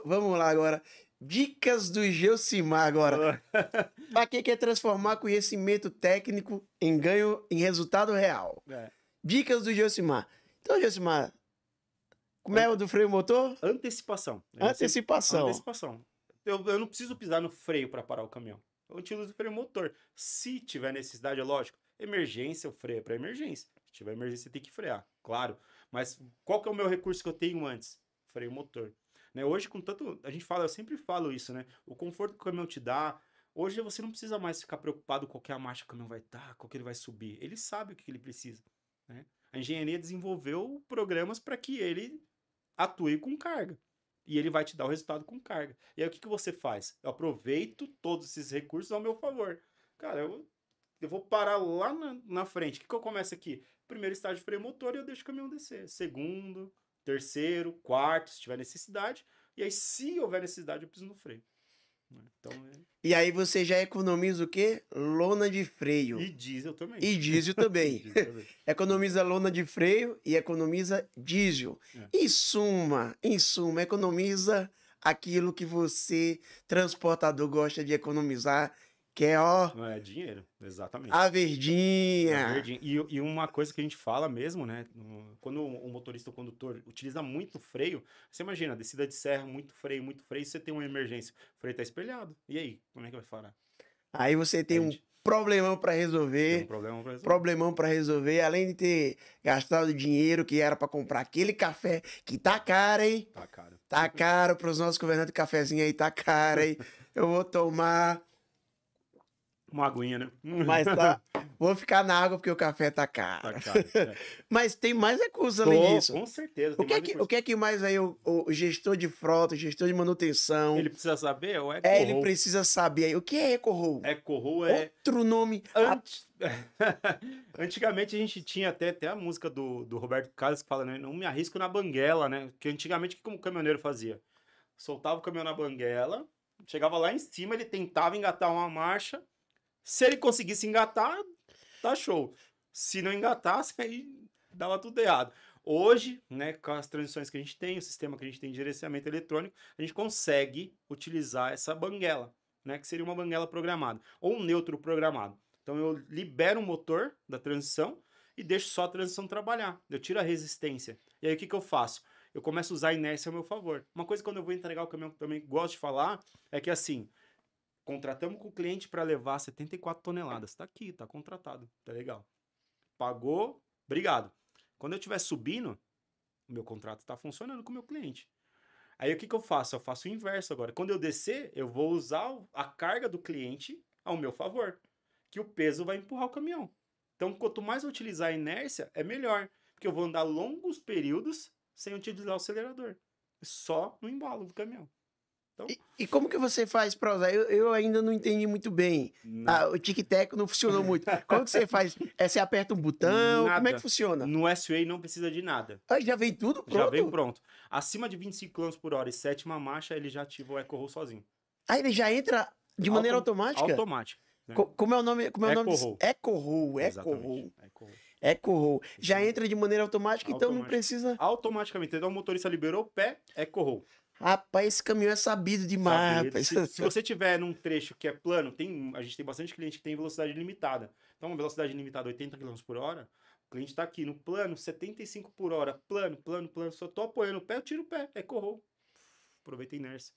S1: Vamos lá agora. Dicas do Geucimar agora. Para quem quer transformar conhecimento técnico em ganho, em resultado real. Dicas do Geucimar. Então, Geucimar, como é o do freio motor?
S2: Antecipação.
S1: Antecipação.
S2: Antecipação. Eu não preciso pisar no freio para parar o caminhão. Eu utilizo o freio motor. Se tiver necessidade, é lógico. Emergência, o freio é para emergência. Se tiver emergência, você tem que frear, claro. Mas qual que é o meu recurso que eu tenho antes? Freio motor. Né? Hoje, com tanto... A gente fala, eu sempre falo isso, né? O conforto que o caminhão te dá... Hoje você não precisa mais ficar preocupado com qual que é a marcha que o caminhão vai dar, qual que ele vai subir. Ele sabe o que ele precisa. Né? A engenharia desenvolveu programas para que ele atue com carga. E ele vai te dar o resultado com carga. E aí o que você faz? Eu aproveito todos esses recursos ao meu favor. Cara, eu vou parar lá na frente. O que eu começo aqui? Primeiro estágio de freio motor e eu deixo o caminhão descer. Segundo, terceiro, quarto, se tiver necessidade. E aí, se houver necessidade, eu preciso no freio. Então,
S1: E aí você já economiza o quê? Lona de freio.
S2: E diesel também.
S1: E diesel também. Economiza lona de freio e economiza diesel. Em suma, economiza aquilo que você, transportador, gosta de economizar, que é, ó...
S2: Não é dinheiro, exatamente.
S1: A verdinha.
S2: A verdinha. E uma coisa que a gente fala mesmo, né? Quando o motorista ou condutor utiliza muito freio, você imagina, descida de serra, muito freio, você tem uma emergência. O freio tá espelhado. E aí, como é que vai parar?
S1: Aí você tem um problemão para resolver.
S2: Tem um problemão pra resolver.
S1: Problemão para resolver. Além de ter gastado dinheiro que era para comprar aquele café que tá caro, hein?
S2: Tá caro.
S1: Tá caro pros nossos governantes, cafezinho aí tá caro, hein? Eu vou tomar...
S2: Uma aguinha, né?
S1: Mas tá. Vou ficar na água porque o café tá caro.
S2: Tá caro.
S1: Mas tem mais recursos além disso.
S2: Com certeza.
S1: O que é que mais aí o gestor de frota, o gestor de manutenção...
S2: Ele precisa saber? O EcoRoll.
S1: Ele precisa saber aí. O que é EcoRoll?
S2: EcoRoll é...
S1: Outro nome...
S2: Antigamente a gente tinha até a música do Roberto Carlos que fala, né? Não me arrisco na banguela, né? Que antigamente o que o caminhoneiro fazia? Soltava o caminhão na banguela, chegava lá em cima, ele tentava engatar uma marcha. Se ele conseguisse engatar, tá show. Se não engatasse, aí dava tudo errado. Hoje, né, com as transições que a gente tem, o sistema que a gente tem de gerenciamento eletrônico, a gente consegue utilizar essa banguela, né, que seria uma banguela programada, ou um neutro programado. Então eu libero o motor da transição e deixo só a transição trabalhar. Eu tiro a resistência. E aí o que eu faço? Eu começo a usar a inércia ao meu favor. Uma coisa que quando eu vou entregar o caminhão que eu também gosto de falar é que assim... Contratamos com o cliente para levar 74 toneladas. Tá aqui, tá contratado. Tá legal. Pagou, obrigado. Quando eu estiver subindo, o meu contrato tá funcionando com o meu cliente. Aí o que eu faço? Eu faço o inverso agora. Quando eu descer, eu vou usar a carga do cliente ao meu favor. Que o peso vai empurrar o caminhão. Então, quanto mais eu utilizar a inércia, é melhor. Porque eu vou andar longos períodos sem utilizar o acelerador. Só no embalo do caminhão. Então...
S1: E como que você faz para usar? Eu ainda não entendi muito bem. O tic-tac não funcionou muito. Como que você faz? Você aperta um botão?
S2: Nada.
S1: Como é que funciona?
S2: No S-Way não precisa de nada.
S1: Já vem tudo pronto?
S2: Já vem pronto. Acima de 25 km por hora e sétima marcha, ele já ativa o EcoRoll sozinho.
S1: Aí ele já entra de maneira automática?
S2: Automática.
S1: Né? Como é o nome?
S2: EcoRoll.
S1: EcoRoll. EcoRoll. Já entra de maneira automática, então não precisa...
S2: Automaticamente. Então o motorista liberou o pé, EcoRoll.
S1: Rapaz, esse caminhão é sabido demais.
S2: Se você tiver num trecho que é plano, a gente tem bastante cliente que tem velocidade limitada. Então, uma velocidade limitada 80 km por hora, o cliente está aqui no plano, 75 por hora, plano. Se eu tô apoiando o pé, eu tiro o pé, EcoRoll. Aproveita a inércia.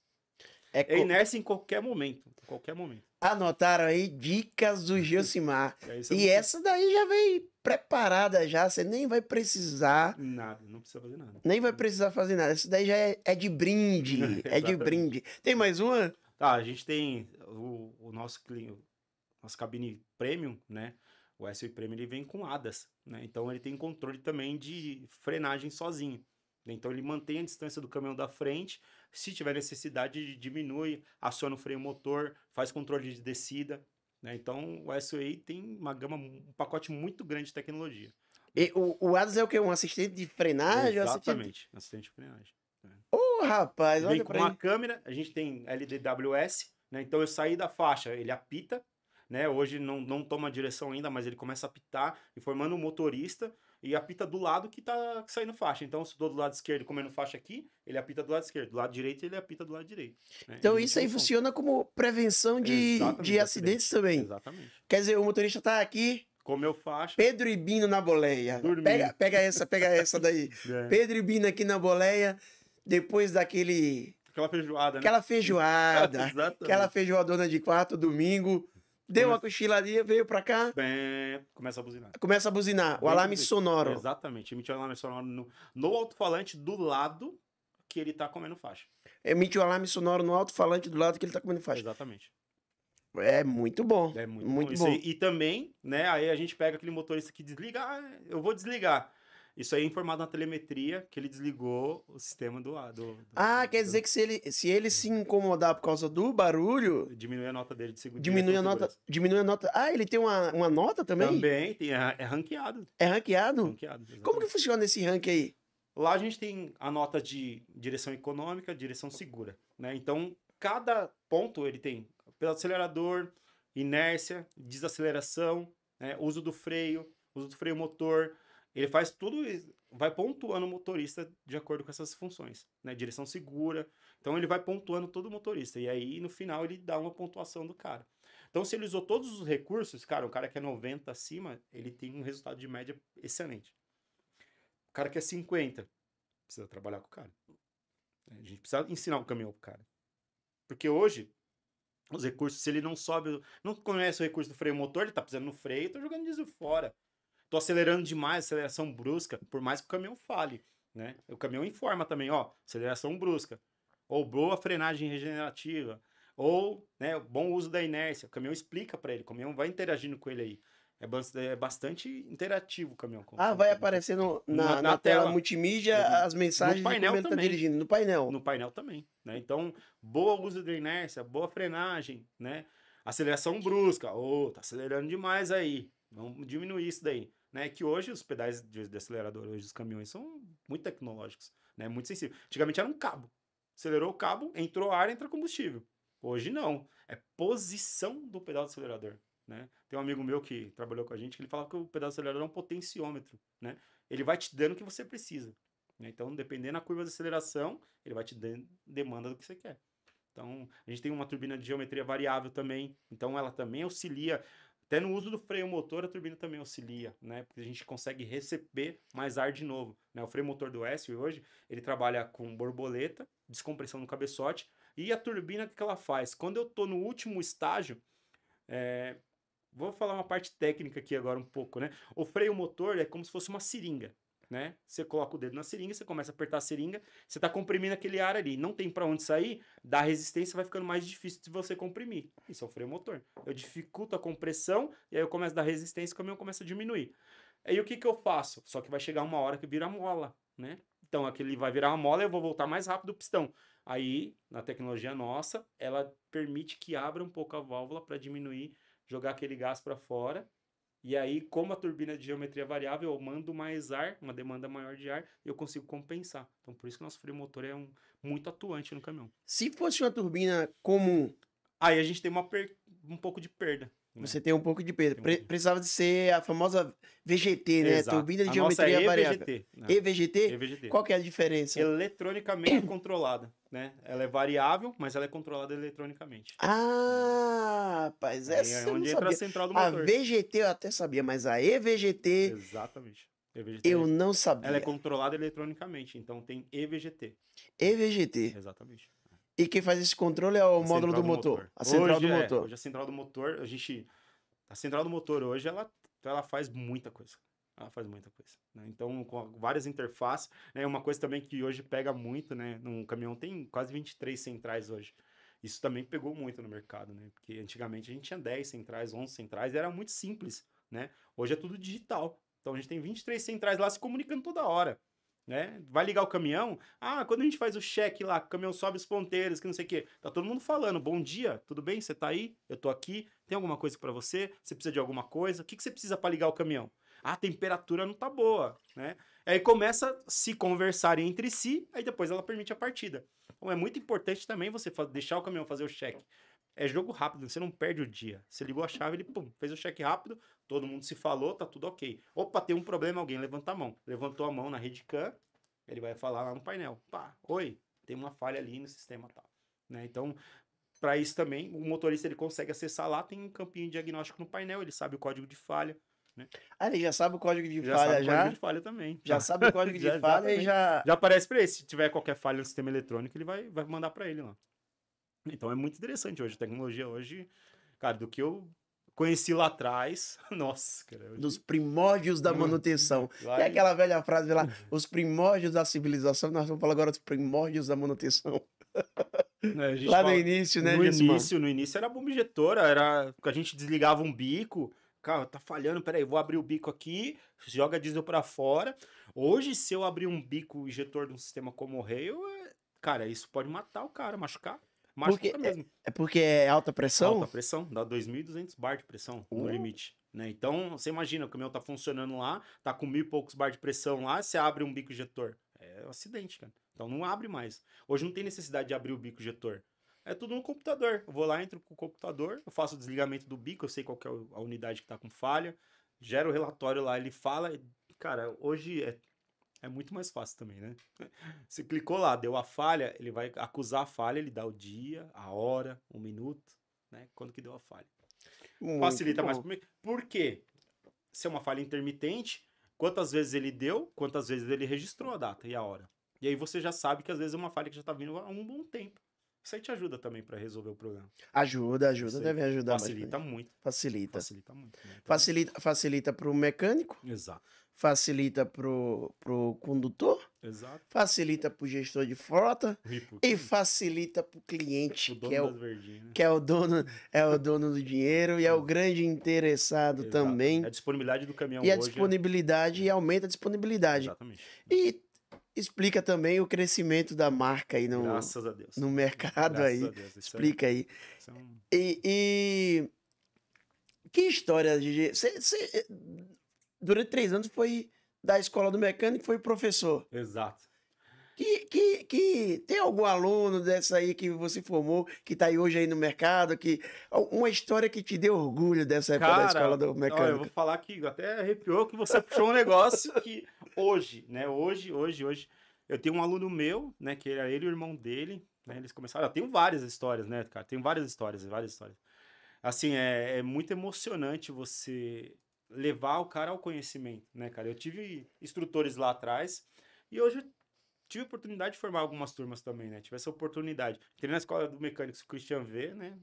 S2: É inércia em qualquer momento. Em qualquer momento.
S1: Anotaram aí dicas do Gilcimar.
S2: Isso
S1: E essa daí já veio preparada já, você nem vai precisar.
S2: Nada, não precisa fazer nada.
S1: Nem vai precisar fazer nada. Essa daí já é de brinde. É de brinde. Tem mais uma?
S2: Tá, a gente tem o nosso cliente, nossa cabine premium, né? O SUV Premium ele vem com ADAS, né? Então ele tem controle também de frenagem sozinho. Então ele mantém a distância do caminhão da frente, se tiver necessidade diminui, aciona o freio motor, faz controle de descida, né? Então o SUV tem uma gama, um pacote muito grande de tecnologia.
S1: E o ADAS é o quê? Um assistente de frenagem?
S2: Exatamente, assistente de frenagem.
S1: Ô, rapaz,
S2: Vem
S1: olha
S2: com
S1: pra
S2: uma
S1: aí.
S2: câmera, a gente tem LDWS, né? Então eu saí da faixa, ele apita, né? Hoje não toma direção ainda, mas ele começa a apitar, informando o motorista e apita do lado que tá saindo faixa. Então, se estou do lado esquerdo comendo faixa aqui, ele apita do lado esquerdo. Do lado direito, ele apita do lado direito. Né?
S1: Então isso aí funciona como prevenção de acidentes também.
S2: Exatamente.
S1: Quer dizer, o motorista tá aqui,
S2: comeu faixa.
S1: Pedro e Bino na boleia. Pega essa daí. Pedro e Bino aqui na boleia, depois daquele...
S2: Aquela feijoada, né?
S1: Aquela feijoada. Aquela feijoadona de quarto, domingo. Deu uma cochiladinha, veio pra cá.
S2: Começa a buzinar.
S1: Começa a buzinar. O alarme sonoro.
S2: Exatamente. Emite o alarme sonoro no alto-falante do lado que ele tá comendo faixa.
S1: Emite o alarme sonoro no alto-falante do lado que ele tá comendo faixa.
S2: Exatamente.
S1: É muito bom.
S2: É muito bom. E também, né, aí a gente pega aquele motorista que desliga, eu vou desligar. Isso aí é informado na telemetria que ele desligou o sistema do
S1: quer dizer que se ele se incomodar por causa do barulho...
S2: Diminui a nota dele de segurança.
S1: Diminui a nota. Ah, ele tem uma nota também?
S2: Também, é ranqueado.
S1: É ranqueado?
S2: Ranqueado,
S1: como que funciona esse ranking aí?
S2: Lá a gente tem a nota de direção econômica, direção segura, né? Então, cada ponto ele tem pedal acelerador, inércia, desaceleração, né? uso do freio motor. Ele faz tudo, vai pontuando o motorista de acordo com essas funções, né? Direção segura. Então ele vai pontuando todo o motorista. E aí, no final, ele dá uma pontuação do cara. Então, se ele usou todos os recursos, cara, o cara que é 90 acima, ele tem um resultado de média excelente. O cara que é 50, precisa trabalhar com o cara. A gente precisa ensinar o caminhão pro cara. Porque hoje, os recursos, se ele não sobe, não conhece o recurso do freio motor, ele tá pisando no freio, tá jogando diesel fora. Tô acelerando demais, aceleração brusca, por mais que o caminhão fale, né? O caminhão informa também, ó, aceleração brusca, ou boa frenagem regenerativa, ou, né, bom uso da inércia. O caminhão explica para ele, o caminhão vai interagindo com ele aí. É bastante interativo o caminhão.
S1: Vai aparecer na tela multimídia as mensagens
S2: no painel
S1: de como ele tá dirigindo, no painel.
S2: No painel também, né? Então, boa uso da inércia, boa frenagem, né? Aceleração brusca, tá acelerando demais aí. Vamos diminuir isso daí, né? Que hoje os pedais de acelerador, hoje os caminhões são muito tecnológicos, né? Muito sensíveis. Antigamente era um cabo. Acelerou o cabo, entrou ar, entra combustível. Hoje não. É posição do pedal do acelerador, né? Tem um amigo meu que trabalhou com a gente que ele falava que o pedal do acelerador é um potenciômetro, né? Ele vai te dando o que você precisa, né? Então, dependendo da curva de aceleração, ele vai te dando demanda do que você quer. Então, a gente tem uma turbina de geometria variável também. Então, ela também auxilia. Até no uso do freio motor, a turbina também auxilia, né? Porque a gente consegue receber mais ar de novo, né? O freio motor do S hoje, ele trabalha com borboleta, descompressão no cabeçote, e a turbina, o que ela faz? Quando eu tô no último estágio, vou falar uma parte técnica aqui agora um pouco, né? O freio motor é como se fosse uma seringa, né? Você coloca o dedo na seringa, você começa a apertar a seringa, você tá comprimindo aquele ar ali, não tem para onde sair, da resistência vai ficando mais difícil de você comprimir. Isso é o freio motor. Eu dificulto a compressão e aí eu começo a dar resistência e o caminhão começa a diminuir. Aí o que eu faço? Só que vai chegar uma hora que vira mola, né? Então aquele vai virar uma mola e eu vou voltar mais rápido o pistão. Aí, na tecnologia nossa, ela permite que abra um pouco a válvula para diminuir, jogar aquele gás para fora. E aí, como a turbina de geometria variável, eu mando mais ar, uma demanda maior de ar, e eu consigo compensar. Então, por isso que o nosso freio motor é muito atuante no caminhão.
S1: Se fosse uma turbina comum...
S2: Aí a gente tem um pouco de perda. Né?
S1: Você tem um pouco de perda. Precisava de ser a famosa VGT, né?
S2: Exato.
S1: Turbina de geometria variável.
S2: EVGT, né?
S1: EVGT?
S2: EVGT.
S1: Qual que é a diferença?
S2: Eletronicamente controlada, né? Ela é variável, mas ela é controlada eletronicamente.
S1: Rapaz, essa eu não sabia.
S2: A central do motor.
S1: A VGT eu até sabia, mas a EVGT...
S2: Exatamente.
S1: Eu não sabia.
S2: Ela é controlada eletronicamente, então tem EVGT.
S1: EVGT.
S2: Exatamente.
S1: E quem faz esse controle é o
S2: A
S1: módulo
S2: central
S1: do motor. A
S2: Hoje,
S1: central do motor.
S2: hoje a central do motor, a central do motor hoje, ela faz muita coisa. Ela faz muita coisa, né? Então, com várias interfaces, né? Uma coisa também que hoje pega muito, né? Num caminhão tem quase 23 centrais hoje. Isso também pegou muito no mercado, né? Porque antigamente a gente tinha 10 centrais, 11 centrais, e era muito simples, né? Hoje é tudo digital. Então a gente tem 23 centrais lá se comunicando toda hora, né? Vai ligar o caminhão, quando a gente faz o check lá, o caminhão sobe os ponteiros, que não sei o quê, tá todo mundo falando, bom dia, tudo bem? Você tá aí? Eu tô aqui, tem alguma coisa para você? Você precisa de alguma coisa? O que você precisa para ligar o caminhão? A temperatura não tá boa, né? Aí começa a se conversarem entre si, aí depois ela permite a partida. Então é muito importante também você deixar o caminhão fazer o check. É jogo rápido, você não perde o dia. Você ligou a chave, ele pum, fez o check rápido, todo mundo se falou, tá tudo ok. Opa, tem um problema, alguém levanta a mão. Levantou a mão na Redcam, ele vai falar lá no painel. Pá, oi, tem uma falha ali no sistema tal. Né? Então, para isso também, o motorista ele consegue acessar lá, tem um campinho de diagnóstico no painel, ele sabe o código de falha. Né?
S1: Ele já sabe o código de
S2: Já
S1: falha
S2: sabe o código de falha também.
S1: Já sabe o código de falha e já...
S2: Já aparece para ele. Se tiver qualquer falha no sistema eletrônico, ele vai mandar para ele lá. Então é muito interessante hoje. A tecnologia hoje, cara, do que eu conheci lá atrás, nossa, cara. Hoje...
S1: Dos primórdios da manutenção. E aquela velha frase lá, os primórdios da civilização, nós vamos falar agora dos primórdios da manutenção. Lá no início, né,
S2: No início era bomba injetora, era que a gente desligava um bico, cara, tá falhando, peraí, vou abrir o bico aqui, joga diesel para fora. Hoje, se eu abrir um bico injetor de um sistema como o Rail, cara, isso pode matar o cara, machucar. Machuca mesmo.
S1: É porque é alta pressão?
S2: Alta pressão, dá 2.200 bar de pressão no limite. Né? Então, você imagina, o caminhão tá funcionando lá, tá com 1.000 e poucos bar de pressão lá, você abre um bico injetor. É um acidente, cara. Então não abre mais. Hoje não tem necessidade de abrir o bico injetor. É tudo no computador. Eu vou lá, entro com o computador, eu faço o desligamento do bico, eu sei qual que é a unidade que tá com falha, gero o relatório lá, ele fala. Cara, hoje é muito mais fácil também, né? Você clicou lá, deu a falha, ele vai acusar a falha, ele dá o dia, a hora, 1 minuto, né? Quando que deu a falha.
S1: Muito
S2: Facilita
S1: bom.
S2: mais para mim. Por quê? Se é uma falha intermitente, quantas vezes ele deu, quantas vezes ele registrou a data e a hora. E aí você já sabe que às vezes é uma falha que já tá vindo há um bom tempo. Isso aí te ajuda também para resolver o problema.
S1: Ajuda, deve ajudar
S2: facilita
S1: bastante.
S2: Muito.
S1: Facilita.
S2: Facilita muito. Né? Então...
S1: Facilita para o mecânico.
S2: Exato.
S1: Facilita pro condutor.
S2: Exato.
S1: Facilita pro gestor de frota. E facilita pro cliente, que é o dono do dinheiro e é o grande interessado. Exato. Também.
S2: A disponibilidade do caminhão
S1: e a disponibilidade e aumenta a disponibilidade.
S2: Exatamente.
S1: E explica também o crescimento da marca aí no,
S2: graças a Deus.
S1: No mercado. Graças aí. A Deus. Explica aí. E que história, Gigi? Você durante 3 anos foi da escola do mecânico, foi professor.
S2: Exato.
S1: Que tem algum aluno dessa aí que você formou, que tá aí hoje aí no mercado, uma história que te deu orgulho dessa época da escola do mecânico?
S2: Eu vou falar que até arrepiou que você puxou um negócio que hoje, né, hoje, eu tenho um aluno meu, né, que era ele e o irmão dele, né, eles começaram, eu tenho várias histórias, né, cara, tenho várias histórias. Assim, é muito emocionante você levar o cara ao conhecimento, né, cara? Eu tive instrutores lá atrás e hoje eu tive a oportunidade de formar algumas turmas também, né? Tive essa oportunidade. Entrei na escola do mecânico o Christian V, né?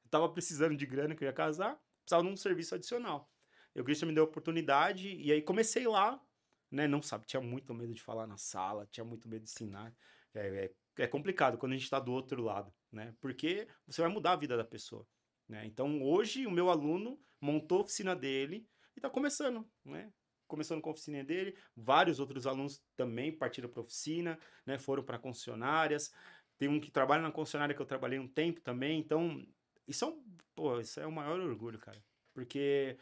S2: Eu tava precisando de grana, que eu ia casar, precisava de um serviço adicional. E o Christian me deu a oportunidade e aí comecei lá, né? Não sabe, tinha muito medo de falar na sala, tinha muito medo de ensinar. É complicado quando a gente tá do outro lado, né? Porque você vai mudar a vida da pessoa, né? Então, hoje, o meu aluno montou a oficina dele e tá começando, né? Começando com a oficina dele, vários outros alunos também partiram para a oficina, né? Foram para concessionárias. Tem um que trabalha na concessionária que eu trabalhei um tempo também. Então, isso é o maior orgulho, cara. Porque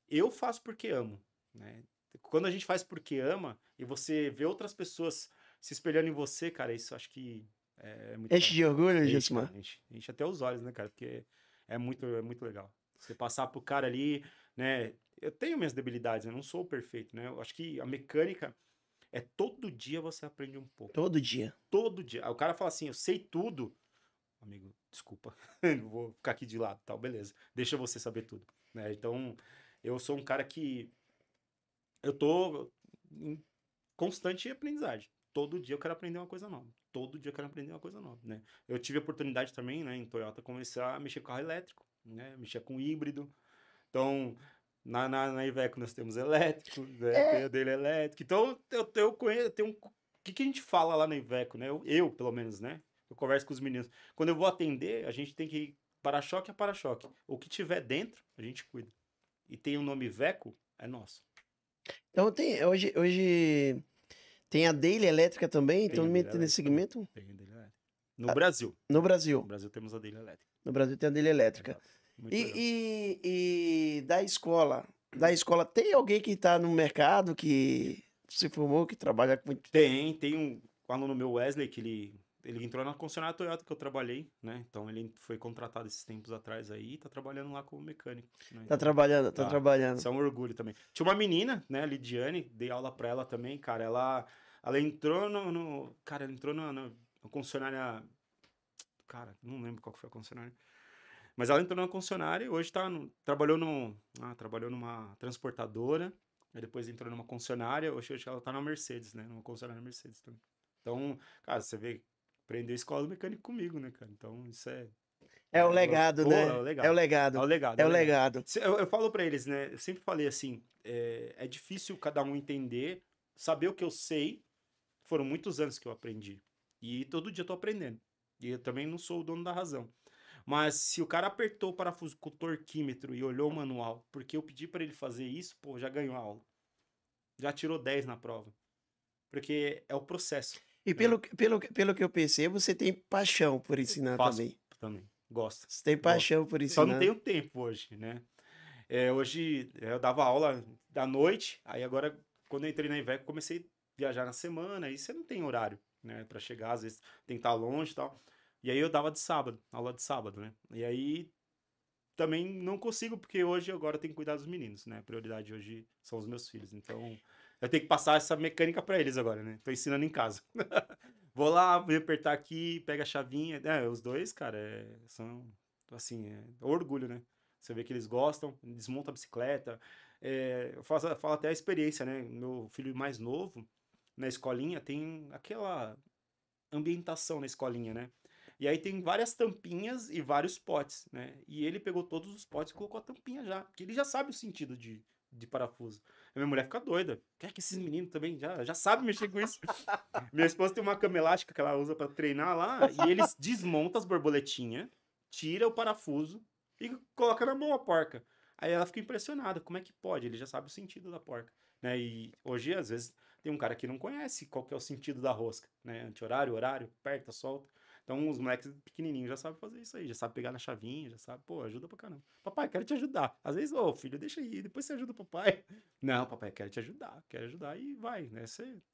S2: eu faço porque amo, né? Quando a gente faz porque ama e você vê outras pessoas se espelhando em você, cara, isso acho que é muito
S1: Enche de orgulho, Gismar?
S2: Enche até os olhos, né, cara? Porque é muito legal. Você passar pro cara ali, né? Eu tenho minhas debilidades, eu não sou perfeito, né? Eu acho que a mecânica é todo dia você aprende um pouco.
S1: Todo dia.
S2: Todo dia. Aí o cara fala assim, eu sei tudo. Amigo, desculpa, vou ficar aqui de lado, tal, beleza. Deixa você saber tudo, né? Então, eu sou um cara que eu tô em constante aprendizagem. Todo dia eu quero aprender uma coisa nova. todo dia eu quero aprender uma coisa nova, né? Eu tive a oportunidade também, né, em Toyota, começar a mexer com carro elétrico, né? Mexer com híbrido. Então, na Iveco nós temos elétrico, né? Tem
S1: É,
S2: a dele elétrico. Então, eu conheço, o que a gente fala lá na Iveco, né? Pelo menos, né? Eu converso com os meninos. Quando eu vou atender, a gente tem que ir para-choque a para-choque. O que tiver dentro, a gente cuida. E tem o nome Iveco, é nosso.
S1: então hoje tem a Daily Elétrica também,
S2: Tem
S1: então
S2: a dele
S1: nesse
S2: elétrica também.
S1: segmento,
S2: Tem a dele elétrica. No Brasil.
S1: no
S2: No
S1: Brasil.
S2: Brasil temos a dele elétrica.
S1: No Brasil tem a Daily Elétrica.
S2: Exato. Muito legal.
S1: E da escola, tem alguém que está no mercado, que se formou, que trabalha com...
S2: Tem um aluno meu, Wesley, que ele entrou na concessionária Toyota que eu trabalhei, né? Então ele foi contratado esses tempos atrás aí e tá trabalhando lá como mecânico, né?
S1: Tá
S2: Então,
S1: trabalhando, tá
S2: tá.
S1: trabalhando.
S2: Isso é um orgulho também. Tinha uma menina, né, a Lidiane, dei aula pra ela também, cara. Ela entrou cara, ela entrou na concessionária. Cara, não lembro qual que foi a concessionária. Mas ela entrou na concessionária e hoje trabalhou numa transportadora. Aí depois entrou numa concessionária. Hoje ela tá na Mercedes, né? Numa concessionária Mercedes também. Então, cara, você vê, aprendeu a escola do mecânico comigo, né, cara? Então, isso é.
S1: É o legado,
S2: Pô,
S1: né?
S2: é o
S1: É o
S2: legado. É o
S1: legado.
S2: legado,
S1: É
S2: é
S1: o
S2: o legado.
S1: legado.
S2: Eu falo pra eles, né? Eu sempre falei assim: é difícil cada um entender, saber o que eu sei. Foram muitos anos que eu aprendi. E todo dia eu tô aprendendo. E eu também não sou o dono da razão. Mas se o cara apertou o parafuso com o torquímetro e olhou o manual, porque eu pedi pra ele fazer isso, pô, já ganhou a aula. Já tirou 10 na prova. Porque é o processo.
S1: E
S2: Né?
S1: pelo que eu percebo, você tem paixão por ensinar
S2: Faço
S1: também.
S2: também. Gosto.
S1: Você tem
S2: Gosto.
S1: paixão por
S2: Só não
S1: ensinar.
S2: tenho tempo hoje, né? Hoje eu dava aula da noite, aí agora, quando eu entrei na Iveco, comecei a viajar na semana, aí você não tem horário, né, pra chegar, às vezes tem que estar longe e tal. E aí eu dava de sábado, aula de sábado, né? E aí também não consigo, porque hoje agora eu tenho que cuidar dos meninos, né? A prioridade hoje são os meus filhos. Então, eu tenho que passar essa mecânica pra eles agora, né? Tô ensinando em casa. Vou lá, vou apertar aqui, pega a chavinha. Os dois, cara, são, assim, orgulho, né? Você vê que eles gostam, desmonta a bicicleta. Eu falo até a experiência, né? Meu filho mais novo, na escolinha, tem aquela ambientação na escolinha, né? E aí tem várias tampinhas e vários potes, né? E ele pegou todos os potes e colocou a tampinha já, porque ele já sabe o sentido de parafuso. A minha mulher fica doida. Quer que esses meninos também já sabem mexer com isso? Minha esposa tem uma cama elástica que ela usa para treinar lá, e eles desmontam as borboletinhas, tira o parafuso e coloca na mão a porca. Aí ela fica impressionada, como é que pode? Ele já sabe o sentido da porca, né? E hoje, às vezes, tem um cara que não conhece qual que é o sentido da rosca, né? Anti-horário, horário, aperta, solta. Então, os moleques pequenininhos já sabem fazer isso aí, já sabem pegar na chavinha, já sabem, pô, ajuda pra caramba. Papai, quero te ajudar. Às vezes, ô, filho, deixa aí, depois você ajuda o papai. Não, papai, quero te ajudar, quero ajudar e vai, né?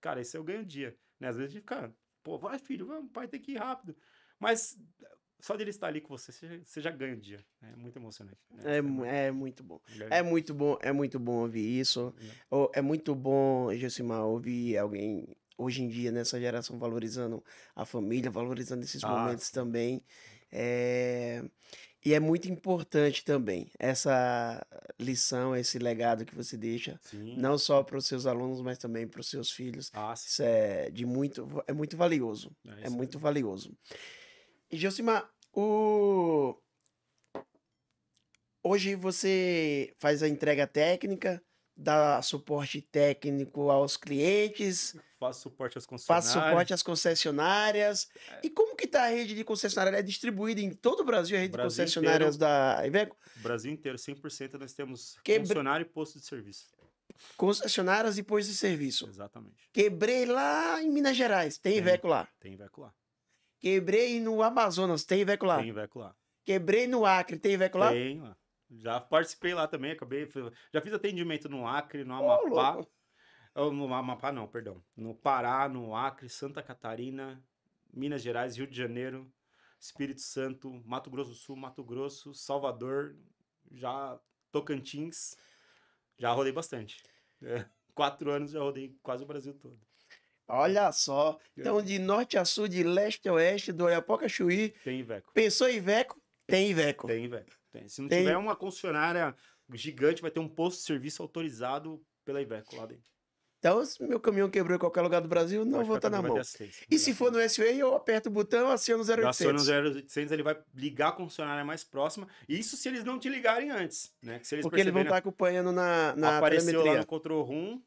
S2: Cara, esse é o ganho-dia, né? Às vezes a gente fica, pô, vai, filho, vamos, pai tem que ir rápido. Mas só dele estar ali com você já ganha o dia. É muito emocionante. Né?
S1: É muito bom. É
S2: É
S1: muito bom ouvir isso. É muito bom, Josimar, ouvir alguém hoje em dia, nessa geração, valorizando a família, valorizando esses momentos
S2: sim.
S1: também. E é muito importante também essa lição, esse legado que você deixa,
S2: Sim.
S1: não só para os seus alunos, mas também para os seus filhos. Isso é muito valioso. É muito valioso. E, Josimar, hoje você faz a entrega técnica, dá suporte técnico aos clientes,
S2: Faço suporte às
S1: faz
S2: concessionárias.
S1: suporte às concessionárias. E como que tá a rede de concessionária? É distribuída em todo o Brasil, a rede de
S2: Brasil
S1: concessionárias
S2: inteiro.
S1: da Iveco?
S2: Brasil inteiro, 100% nós temos
S1: Quebre-
S2: concessionário e posto de serviço.
S1: Concessionárias e postos de serviço.
S2: Exatamente.
S1: Quebrei lá em Minas Gerais, tem Iveco lá.
S2: Tem Iveco lá.
S1: Quebrei no Amazonas, tem Iveco lá.
S2: Tem Iveco lá.
S1: Quebrei no Acre, tem Iveco lá?
S2: Tem lá. Já participei lá também, já fiz atendimento no Acre, no
S1: Ô,
S2: Amapá.
S1: louco.
S2: No Amapá não, perdão. No Pará, no Acre, Santa Catarina, Minas Gerais, Rio de Janeiro, Espírito Santo, Mato Grosso do Sul, Mato Grosso, Salvador, já Tocantins, já rodei bastante. 4 anos já rodei quase o Brasil todo.
S1: Olha só. Então, de norte a sul, de leste a oeste, do Oiapoque a Chuí,
S2: Tem Iveco.
S1: pensou em Iveco, tem Iveco.
S2: Tem Iveco. Tem. Se não
S1: Tem.
S2: tiver uma concessionária gigante, vai ter um posto de serviço autorizado pela Iveco lá dentro.
S1: Então, se meu caminhão quebrou em qualquer lugar do Brasil, não
S2: Pode
S1: vou
S2: ficar
S1: estar na
S2: tranquilo, vai
S1: mão.
S2: ter assistência.
S1: E se for no S-Way, eu aperto o botão, aciono o
S2: Aciona o
S1: 0800.
S2: 0800, ele vai ligar a concessionária mais próxima. Isso se eles não te ligarem antes, né? Que se eles
S1: Porque eles vão
S2: perceberem,
S1: estar acompanhando na
S2: apareceu lá no
S1: telemetria.
S2: control room,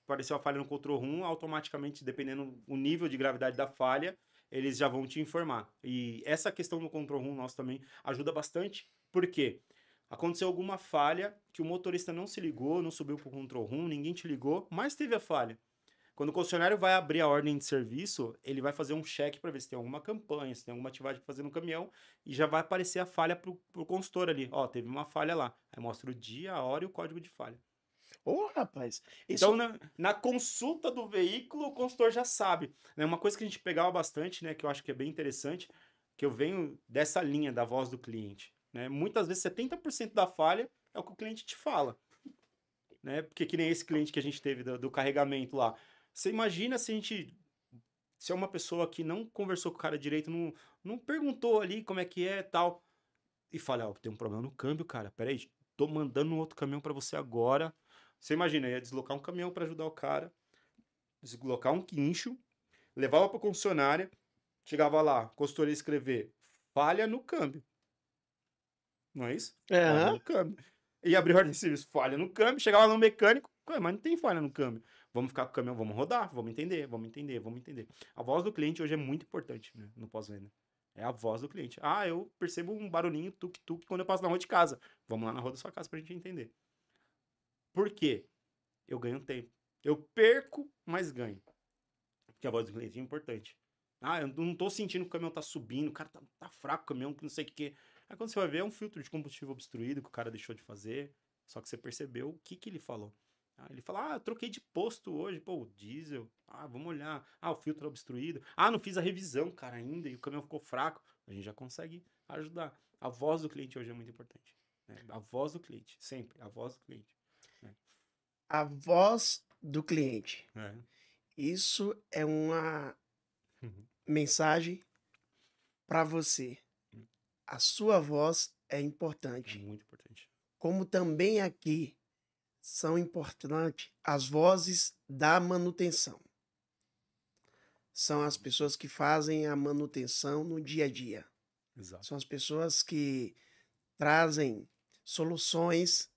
S2: apareceu a falha no control room, automaticamente, dependendo o nível de gravidade da falha, eles já vão te informar. E essa questão do control room nosso também ajuda bastante, porque aconteceu alguma falha que o motorista não se ligou, não subiu para o control room, ninguém te ligou, mas teve a falha. Quando o concessionário vai abrir a ordem de serviço, ele vai fazer um check para ver se tem alguma campanha, se tem alguma atividade para fazer no caminhão, e já vai aparecer a falha pro consultor ali. Ó, teve uma falha lá. Aí mostra o dia, a hora e o código de falha.
S1: Ô, rapaz.
S2: Então, na consulta do veículo, o consultor já sabe. Né? Uma coisa que a gente pegava bastante, né, que eu acho que é bem interessante, que eu venho dessa linha da voz do cliente. Né? Muitas vezes, 70% da falha é o que o cliente te fala. Né? Porque que nem esse cliente que a gente teve do carregamento lá. Você imagina se é uma pessoa que não conversou com o cara direito, não perguntou ali como é que é tal, e fala, ó, tem um problema no câmbio, cara, peraí, tô mandando um outro caminhão para você agora. Você imagina, ia deslocar um caminhão para ajudar o cara, deslocar um guincho, levava pra concessionária, chegava lá, a consultoria ia escrever, falha no câmbio. Não é isso? Falha
S1: Aham.
S2: no câmbio. E abrir ordem de serviço, falha no câmbio, chegava lá no mecânico, mas não tem falha no câmbio. Vamos ficar com o caminhão, vamos rodar, vamos entender, vamos entender, vamos entender. A voz do cliente hoje é muito importante, né, no pós-venda. É a voz do cliente. Ah, eu percebo um barulhinho tuk-tuk quando eu passo na rua de casa. Vamos lá na rua da sua casa pra gente entender. Por quê? Eu ganho tempo. Eu perco, mas ganho. Porque a voz do cliente é importante. Ah, eu não tô sentindo que o caminhão tá subindo, o cara tá fraco o caminhão, que não sei o quê. Aí quando você vai ver, é um filtro de combustível obstruído que o cara deixou de fazer. Só que você percebeu o que ele falou. Ah, ele fala, eu troquei de posto hoje, pô, o diesel. Ah, vamos olhar. Ah, o filtro é obstruído. Ah, não fiz a revisão, cara, ainda, e o caminhão ficou fraco. A gente já consegue ajudar. A voz do cliente hoje é muito importante. Né? A voz do cliente, sempre, a voz do cliente. Né?
S1: A voz do cliente.
S2: É.
S1: Isso é uma
S2: Uhum.
S1: mensagem para você. A sua voz é
S2: É
S1: importante.
S2: muito importante.
S1: Como também aqui são importantes as vozes da manutenção. São as pessoas que fazem a manutenção no dia a dia.
S2: Exato.
S1: São as pessoas que trazem soluções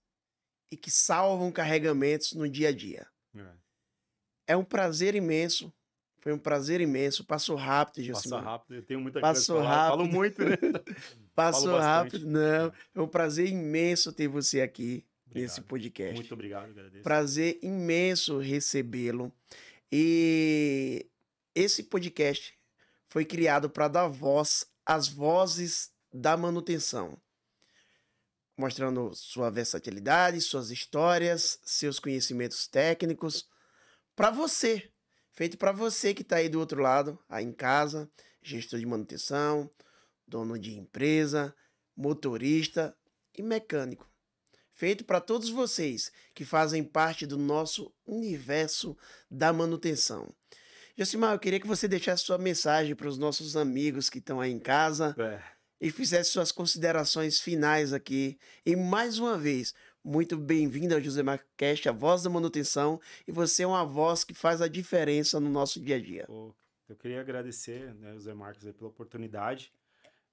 S1: e que salvam carregamentos no dia a dia. É um prazer imenso. Foi um prazer imenso. Passou rápido, Josimar.
S2: Passa rápido, eu tenho muita
S1: Passou
S2: coisa pra falar. Falo
S1: rápido.
S2: muito, né?
S1: Passou
S2: Falo bastante.
S1: rápido. Não, é um prazer imenso ter você aqui nesse
S2: Obrigado.
S1: podcast.
S2: Muito obrigado, agradeço.
S1: Prazer imenso recebê-lo. E esse podcast foi criado para dar voz às vozes da manutenção, mostrando sua versatilidade, suas histórias, seus conhecimentos técnicos, para você, feito para você que está aí do outro lado, aí em casa, gestor de manutenção, dono de empresa, motorista e mecânico. Feito para todos vocês que fazem parte do nosso universo da manutenção. Josimar, eu queria que você deixasse sua mensagem para os nossos amigos que estão aí em casa e fizesse suas considerações finais aqui. E mais uma vez, muito bem-vindo ao José Marcos Cast, a voz da manutenção, e você é uma voz que faz a diferença no nosso dia a dia.
S2: Eu queria agradecer, né, José Marcos, pela oportunidade,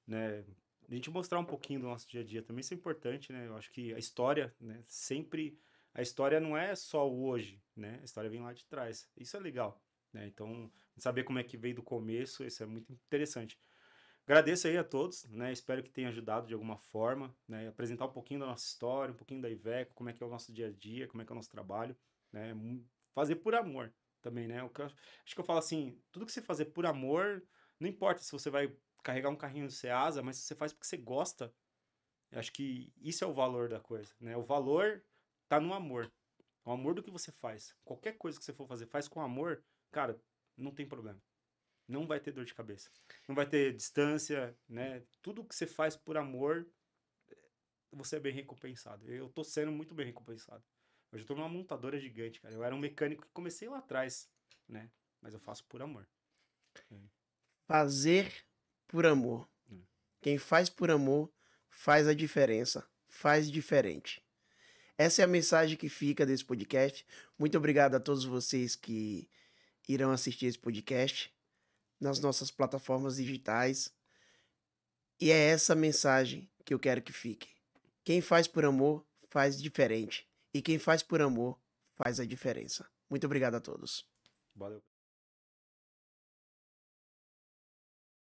S2: né, de a gente mostrar um pouquinho do nosso dia a dia também. Isso é importante, né? Eu acho que a história, né, sempre... A história não é só o hoje, né? A história vem lá de trás. Isso é legal, né? Então, saber como é que veio do começo, isso é muito interessante. Agradeço aí a todos, né? Espero que tenha ajudado de alguma forma, né? Apresentar um pouquinho da nossa história, um pouquinho da Iveco, como é que é o nosso dia a dia, como é que é o nosso trabalho, né? Fazer por amor também, né? Acho que eu falo assim, tudo que você fazer por amor, não importa se você vai carregar um carrinho do Ceasa, mas se você faz porque você gosta, eu acho que isso é o valor da coisa, né? O valor tá no amor. O amor do que você faz. Qualquer coisa que você for fazer, faz com amor, cara, não tem problema. Não vai ter dor de cabeça. Não vai ter distância, né? Tudo que você faz por amor, você é bem recompensado. Eu tô sendo muito bem recompensado. Hoje eu tô numa montadora gigante, cara. Eu era um mecânico que comecei lá atrás, né? Mas eu faço por amor.
S1: Fazer por amor. Quem faz por amor, faz a diferença. Faz diferente. Essa é a mensagem que fica desse podcast. Muito obrigado a todos vocês que irão assistir esse podcast nas nossas plataformas digitais. E é essa mensagem que eu quero que fique. Quem faz por amor, faz diferente. E quem faz por amor, faz a diferença. Muito obrigado a todos.
S2: Valeu.